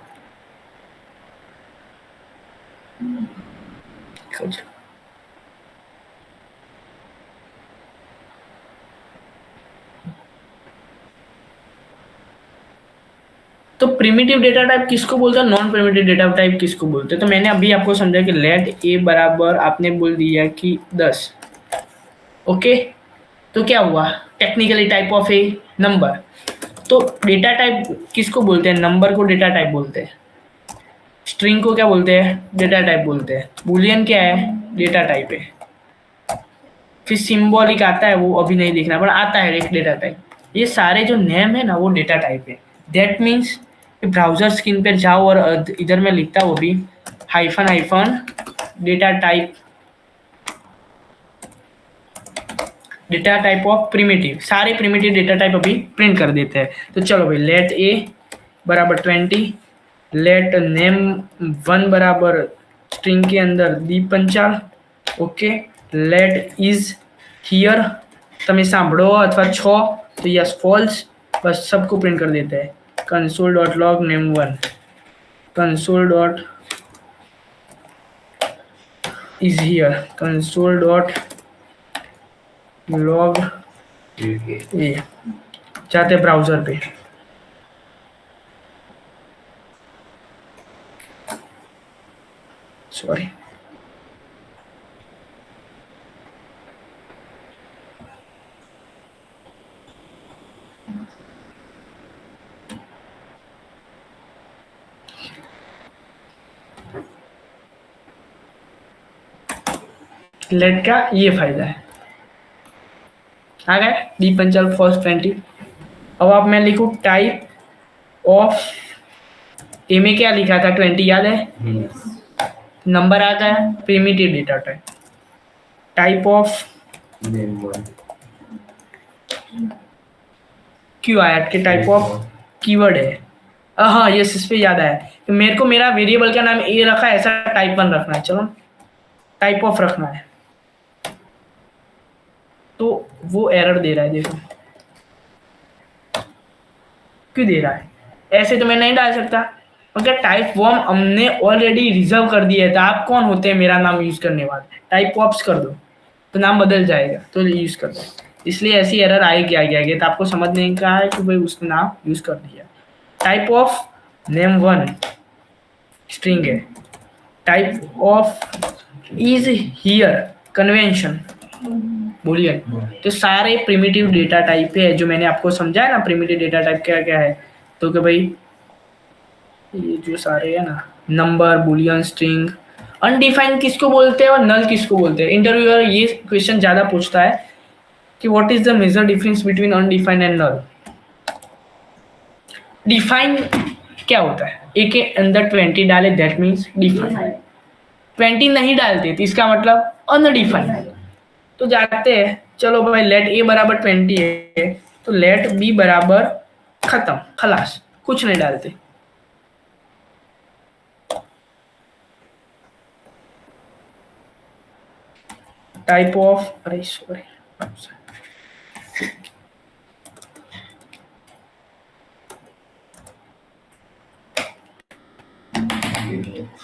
तो प्रिमिटिव डेटा टाइप किसको बोलते हैं, नॉन प्रिमिटिव डेटा टाइप किसको बोलते हैं? तो मैंने अभी आपको समझा कि लेट ए बराबर आपने बोल दिया कि 10, ओके, तो क्या हुआ, technically type of A number. तो डेटा टाइप किसको बोलते हैं? नंबर को डेटा टाइप बोलते हैं, स्ट्रिंग को क्या बोलते हैं? डेटा टाइप बोलते हैं। बूलियन क्या है? डेटा टाइप है। फिर सिंबॉलिक आता है, वो अभी नहीं देखना, पर आता है एक डेटा टाइप। ये सारे जो नेम है ना वो डेटा टाइप है। दैट मीन्स ब्राउजर स्क्रीन पर जाओ और इधर मैं लिखता हूँ अभी hyphen data type of primitive, सारे प्रिमिटिव डेटा टाइप अभी प्रिंट कर देते हैं। तो चलो भाई, लेट ए बराबर 20, लेट नेम 1 बराबर स्ट्रिंग के अंदर दीपंचाल, ओके, लेट इज हियर તમે સાંભળો अथवा 6 तो यस फॉल्स, बस सबको प्रिंट कर देते हैं। console.log name1, console.is here, console.log ए, जाते ब्राउजर पे, सॉरी, लेट का ये फायदा है। आ गए दीपंचल फर्स्ट 20। अब आप मैं लिखूँ टाइप ऑफ ए में क्या लिखा था 20 याद है? नंबर आता है, primitive data type, type of क्यों आया कि टाइप ऑफ कीवर्ड है। हाँ यस, इस पे याद आया कि मेरे को मेरा वेरिएबल का नाम ए रखा है, ऐसा टाइप 1 रखना है। चलो टाइप ऑफ रखना है, तो वो एरर दे रहा है, देखो क्यों दे रहा है। ऐसे तो मैं नहीं डाल सकता, मगर टाइप फॉर्म हमने ऑलरेडी रिजर्व कर दिया है। तो आप कौन होते हैं मेरा नाम यूज करने वाले? टाइप ऑप्स कर दो तो नाम बदल जाएगा, तो यूज कर दो। इसलिए ऐसी एरर आएगी तो आपको समझने का है कि भाई उसने नाम यूज कर दिया। टाइप ऑफ नेम 1 स्ट्रिंग है, type of is here convention, Boolean. तो सारे प्रिमिटिव डेटा टाइप है जो मैंने आपको समझाया ना, प्रिमिटिव डेटा टाइप क्या क्या है। तो कि भाई ये जो सारे है ना, नंबर, बूलियन, स्ट्रिंग, अनडिफाइंड किसको बोलते हैं और नल किसको बोलते हैं। इंटरव्यूअर ये क्वेश्चन ज्यादा पूछता है कि what is the major difference between undefined and null. Defined क्या होता है, ए के अंदर 20 डाले दैट मीन्स डिफाइंड, 20 नहीं डालते तो इसका मतलब अनडिफाइंड। तो जाते हैं, चलो भाई लेट ए बराबर 20 है तो लेट बी बराबर खत्म, खलास, कुछ नहीं डालते। टाइप ऑफ, अरे सॉरी,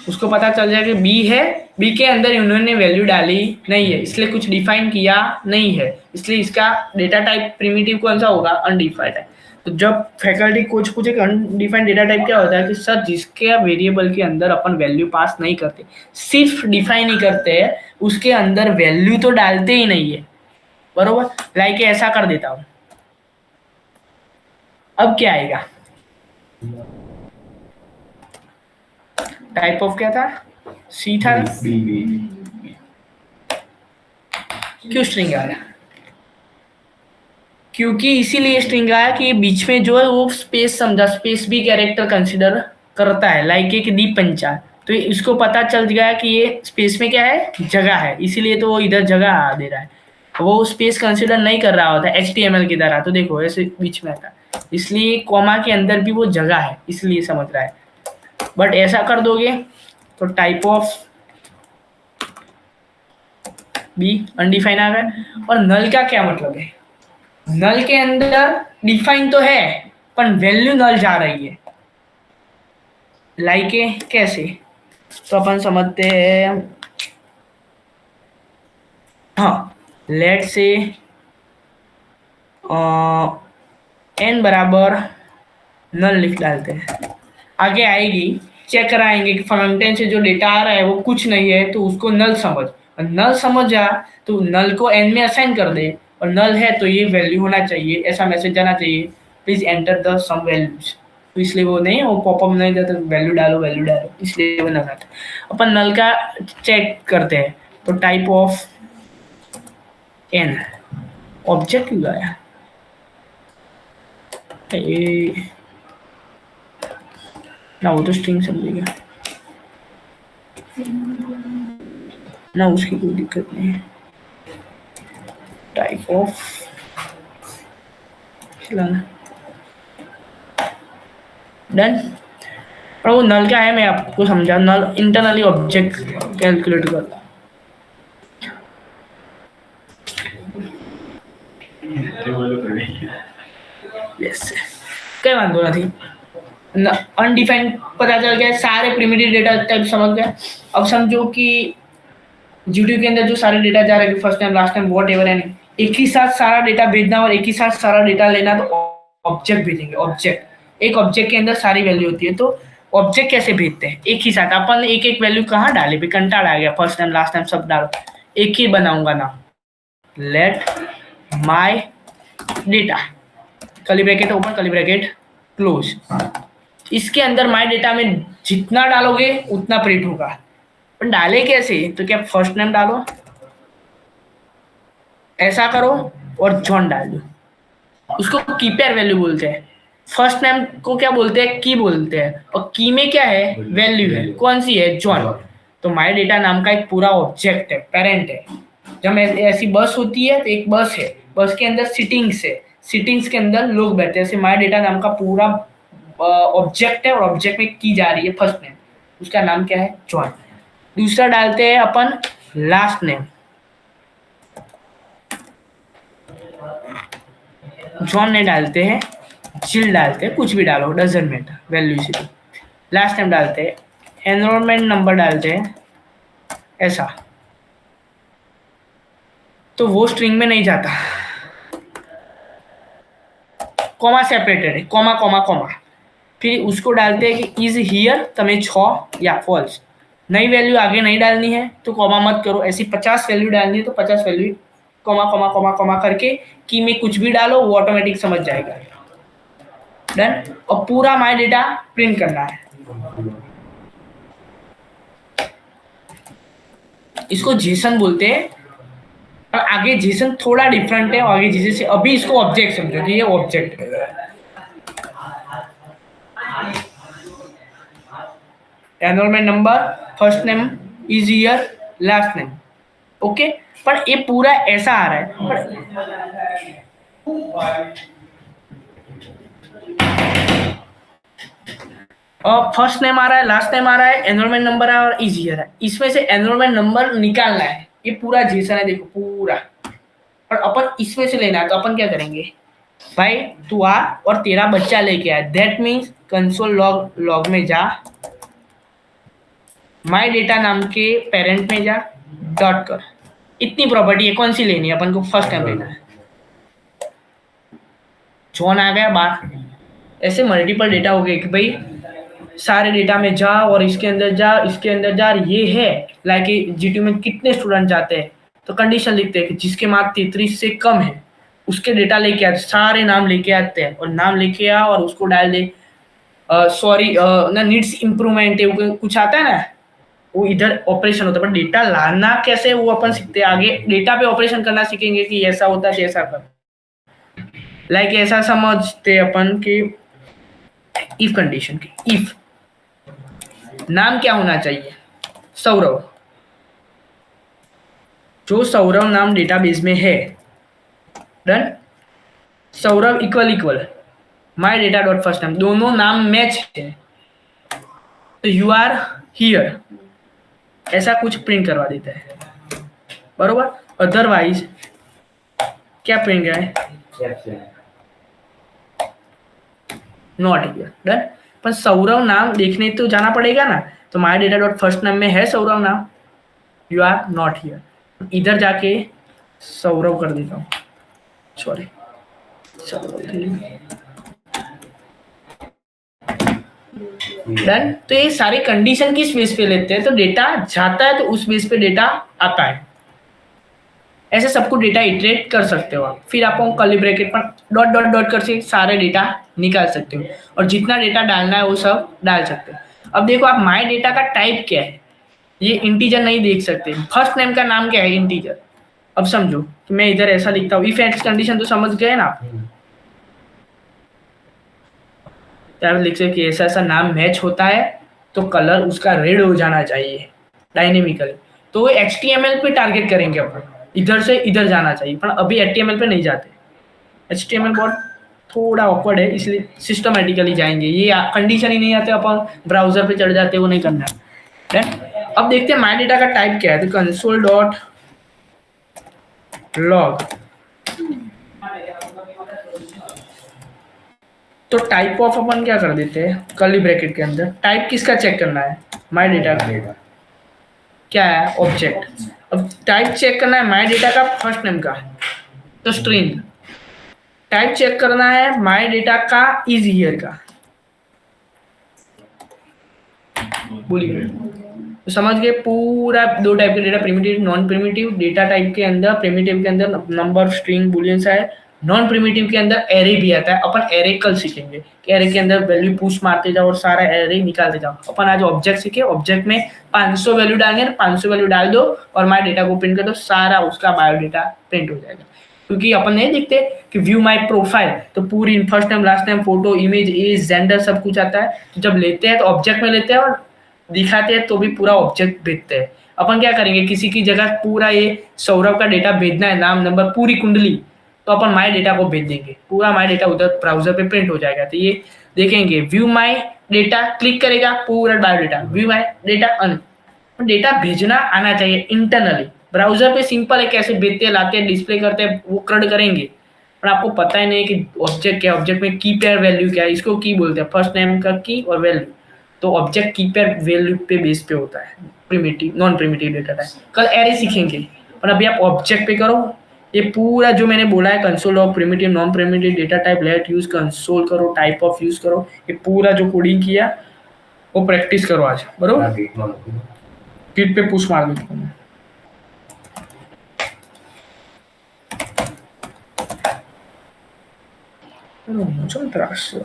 उसको पता चल जाए कि बी है, बी के अंदर उन्होंने वैल्यू डाली नहीं है इसलिए कुछ डिफाइन किया नहीं है, इसलिए इसका डेटा टाइप प्रिमिटिव कौन सा होगा, अनडिफाइंड है। तो जब फैकल्टी कुछ पूछे कि अनडिफाइंड डेटा टाइप क्या होता है, कि सर जिसके वेरिएबल के अंदर अपन वैल्यू पास नहीं करते, सिर्फ डिफाइन ही करते हैं, उसके अंदर वैल्यू तो डालते ही नहीं है, बरोबर। लाइक ऐसा कर देता हूं, अब क्या आएगा, टाइप ऑफ क्या था, सी था, क्यों स्ट्रिंग आया, क्योंकि इसीलिए स्ट्रिंग आया कि बीच में जो है वो स्पेस समझा, स्पेस भी कैरेक्टर कंसीडर करता है, लाइक एक दीप पंचाल। तो इसको पता चल गया कि ये स्पेस में क्या है, जगह है, इसीलिए तो वो इधर जगह दे रहा है, वो स्पेस कंसीडर नहीं कर रहा होता HTML की तरह। तो देखो ऐसे बीच में आता, इसलिए कॉमा के अंदर भी वो जगह है, इसलिए समझ रहा है। बट ऐसा कर दोगे तो टाइप ऑफ बी अनडिफाइन आ गया। और नल का क्या मतलब है, नल के अंदर डिफाइन तो है पर वैल्यू नल जा रही है, लाइक कैसे, तो अपन समझते हैं, हाँ लेट से n बराबर नल लिख डालते हैं, आगे आएगी, चेक कराएंगे कि फंक्शन से जो डेटा आ रहा है वो कुछ नहीं है तो उसको नल समझ, और नल समझ जा तो नल को n में असाइन कर दे, और नल है तो ये वैल्यू होना चाहिए, ऐसा मैसेज जाना चाहिए, please enter the sum values. तो इसलिए वो नहीं, वो पॉपअप नहीं देता, वैल्यू डालो, इसलिए वो नल आता। अपन नल का चेक करते हैं, तो टाइप ऑफ n ऑब्जेक्ट क्यों आया, ना वो तो स्ट्रिंग समझेगा ना, उसकी कोई दिक्कत नहीं है। टाइप ऑफ चलाना डन। और वो नल क्या है मैं आपको समझा, नल इंटरनली ऑब्जेक्ट कैलकुलेट करता, यस कई वांधो नहीं, अनडिफाइंड पता चल गया, सारे प्रिमिटिव डेटा टाइप समझ गए। अब समझो कि जीटीयू के अंदर जो सारे डेटा जा रहे हैं, first time last time what ever, यानी एक ही साथ सारा डेटा भेजना और एक ही साथ सारा डेटा लेना, तो ऑब्जेक्ट भेजेंगे। ऑब्जेक्ट, एक ऑब्जेक्ट के अंदर सारी वैल्यू होती है, तो ऑब्जेक्ट कैसे भेजते हैं, एक ही साथ अपन एक एक वैल्यू कहाँ डाले, भी कंटाड़ आ गया, फर्स्ट टाइम लास्ट टाइम सब डालो, एक ही बनाऊंगा ना, let my data, curly bracket open, curly bracket close, इसके अंदर माई डेटा में जितना डालोगे उतना प्रिंट होगा। पर डाले कैसे, तो क्या फर्स्ट नेम डालो, ऐसा करो और जॉन डाल दो, उसको की पेयर वैल्यू बोलते हैं। फर्स्ट नेम को क्या बोलते हैं, की बोलते हैं, और की में क्या है, वैल्यू है, कौन सी है, जॉन। तो माई डेटा नाम का एक पूरा ऑब्जेक्ट है, पेरेंट है। जब ऐसी बस होती है तो एक बस है, बस के अंदर सिटिंग्स है, सिटिंग्स के अंदर लोग बैठते हैं, ऐसे माई डेटा नाम का पूरा ऑब्जेक्ट है, और ऑब्जेक्ट में की जा रही है फर्स्ट नेम, उसका नाम क्या है, जॉन। दूसरा डालते हैं अपन लास्ट नेम, जॉन नहीं डालते हैं, जिल डालते हैं, कुछ भी डालो डजंट मैटर, वैल्यू इसी। लास्ट नेम डालते हैं, एनरोलमेंट नंबर डालते हैं, ऐसा, तो वो स्ट्रिंग में नहीं जाता, कॉमा सेपरेटेड है, कॉमा कॉमा कॉमा, फिर उसको डालते हैं कि इज हियर तमें 6 या फॉल्स, नई वैल्यू आगे नहीं डालनी है तो कॉमा मत करो, ऐसी 50 वैल्यू डालनी है तो 50 value comma comma comma comma करके की में कुछ भी डालो वो ऑटोमेटिक समझ जाएगा। डन। और पूरा माय डेटा प्रिंट करना है। इसको जेसन बोलते हैं और आगे जेसन थोड़ा डिफरेंट है। और आगे जेसन से अभी इसको ऑब्जेक्ट समझो, ये ऑब्जेक्ट है। Enrolment number, first name is year, last name, okay. पर ये पूरा ऐसा आ रहा है और फर्स्ट नेम आ रहा है, लास्ट नेम आ रहा है, एनरोलमेंट नंबर है और इज ईयर है। इसमें से एनरोलमेंट नंबर निकालना है। ये पूरा जेसन है, देखो पूरा। और अपन इसमें से लेना है तो अपन क्या करेंगे, भाई तू आ और तेरा बच्चा लेके आ। दैट मीन्स कंसोल लॉग में जा, माय डेटा नाम के पेरेंट में जा, डॉट कर। इतनी प्रॉपर्टी है, कौन सी लेनी है अपन को, फर्स्ट टाइम लेना है। जॉन आ गया बाहर। ऐसे मल्टीपल डेटा हो गए कि भाई सारे डेटा में जा और इसके अंदर जा, इसके अंदर जा। ये है लाइक जीटी में कितने स्टूडेंट जाते हैं तो कंडीशन लिखते हैं कि जिसके मार्क 33 से कम है उसके डेटा लेके आते, सारे नाम लेके आते हैं। और नाम लेके आ और उसको डाल दे सॉरी ना नीड्स इम्प्रूवमेंट है, वो कुछ आता है ना, वो इधर ऑपरेशन होता है। पर डेटा लाना कैसे वो अपन सीखते हैं आगे। डेटा पे ऑपरेशन करना सीखेंगे कि ऐसा होता है ऐसा कर। लाइक ऐसा समझते अपन कि इफ कंडीशन की, इफ नाम क्या होना चाहिए, सौरव। जो सौरव नाम डेटाबेस में है, done. Saurav equal equal my data dot first name, दोनों नाम मैच है तो यू आर हियर ऐसा कुछ प्रिंट करवा देता है, बरोबर। अदरवाइज क्या प्रिंट है, नॉट हियर, डन। पर सौरव नाम देखने तो जाना पड़ेगा ना, तो my data dot first name में है सौरव नाम, यू आर नॉट हियर। इधर जाके सौरव कर देता हूँ, सॉरी डन। तो ये सारे कंडीशन किस बेस पे लेते हैं, तो डेटा जाता है तो उस बेस पे डेटा आता है। ऐसे सबको डेटा इटरेट कर सकते हो आप। फिर आप कर्ली ब्रैकेट पर डॉट डॉट डॉट करके सारे डेटा निकाल सकते हो और जितना डेटा डालना है वो सब डाल सकते हो। अब देखो आप माय डेटा का टाइप क्या है, ये इंटीजर नहीं देख सकते। फर्स्ट नेम का नाम क्या है, इंटीजर। अब समझो कि मैं इधर ऐसा लिखता हूँ, इफ एल्स कंडीशन तो समझ गए ना आप। लिख सकते कि ऐसा ऐसा नाम मैच होता है तो कलर उसका रेड हो जाना चाहिए डायनेमिकली। तो HTML पे टारगेट करेंगे अपन, इधर से इधर जाना चाहिए। पर अभी HTML पे नहीं जाते, HTML बहुत थोड़ा ऑकवर्ड है, इसलिए सिस्टमेटिकली जाएंगे। ये कंडीशन ही नहीं आते, अपन ब्राउजर पे चढ़ जाते, वो नहीं करना है। अब देखते हैं माय डेटा का टाइप क्या है, तो कंसोल डॉट लॉग। तो टाइप ऑफ अपन क्या कर देते हैं, कर्ली ब्रैकेट के अंदर टाइप किसका चेक करना है, माय डेटा का क्या है, ऑब्जेक्ट। अब टाइप चेक करना है माय डेटा का फर्स्ट नेम का, तो स्ट्रिंग। टाइप चेक करना है माय डेटा का इज हियर का, बोलिए। तो समझ गए पूरा दो टाइप के data, primitive non primitive. Data type के अंदर प्रिमिटिव के अंदर नंबर, स्ट्रिंग, बुलियंस है। नॉन प्रिमिटिव के अंदर एरे भी आता है। अपन एरे कल सीखेंगे कि एरे के अंदर वैल्यू पुश मारते जाओ और सारा एरे निकालते जाओ। अपन आज ऑब्जेक्ट सीखे, ऑब्जेक्ट में 500 वैल्यू डालनी है, 500 वैल्यू डाल दो और माय डेटा को प्रिंट कर दो, सारा उसका बायोडेटा प्रिंट हो जाएगा। क्योंकि अपन नहीं देखते कि व्यू माय प्रोफाइल तो पूरी first name, last name, photo, image, age, gender सब कुछ आता है। तो जब लेते हैं तो ऑब्जेक्ट में लेते हैं और दिखाते हैं तो भी पूरा ऑब्जेक्ट भेजते हैं। अपन क्या करेंगे, किसी की जगह पूरा ये सौरभ का डेटा भेजना है, नाम, नंबर, पूरी कुंडली, तो अपन माय डेटा को भेज देंगे, पूरा माय डेटा उधर ब्राउजर पे प्रिंट हो जाएगा। तो ये देखेंगे व्यू माय डेटा, क्लिक करेगा पूरा बायोडेटा, व्यू माय डेटा अन। डेटा भेजना आना चाहिए इंटरनली। ब्राउजर पे सिंपल है, कैसे भेजते हैं, लाते हैं, डिस्प्ले करते हैं, वो क्रड करेंगे। पर आपको पता ही नहीं कि ऑब्जेक्ट क्या है, ऑब्जेक्ट में की पेयर वैल्यू क्या है, इसको की बोलते हैं, फर्स्ट नेम का की और वैल्यू। तो ऑब्जेक्ट की पेयर वैल्यू पे बेस पे होता है primitive, non primitive data type. कल एरे सीखेंगे, पर अभी आप ऑब्जेक्ट पे करो। ये पूरा जो मैंने बोला है, console of primitive, non primitive data type, let use, console करो, टाइप ऑफ यूज करो, ये पूरा जो कोडिंग किया वो प्रैक्टिस करो आज, बरोबर। गिट पे पुश मार दो। હું શું ત્રાસ છે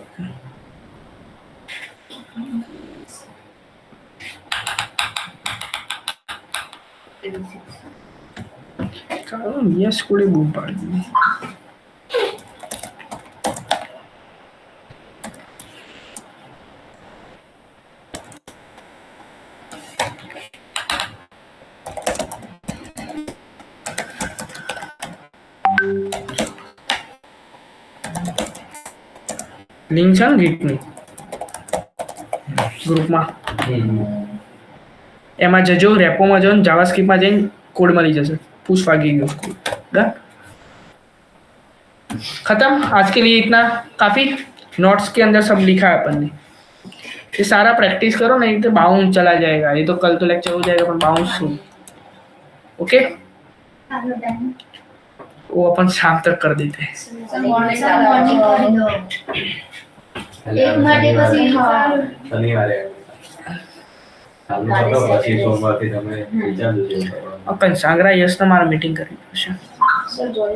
ચાલો યસ કોડે બૂમ પાડી લિંક છે ને ગીટની ગ્રુપમાં એમાં જજો રેપોમાં જાઓ જાવાસ્ક્રિપ્ટમાં જઈને कोड मरी जैसे पुश वागेगी उसको डन खत्म आज के लिए इतना काफी नोट्स के अंदर सब लिखा है अपन ने ये सारा प्रैक्टिस करो नहीं तो बाउंस चला जाएगा ये तो कल तो लेक्चर हो जाएगा अपन बाउंस ओके वो अपन शाम तक कर देते हैं શનિવારે પછી સોમવારથી તમે વિચારજો જે કરવાનું. अपन सांगरा यश ने मारा मीटिंग करनी है सर जॉइन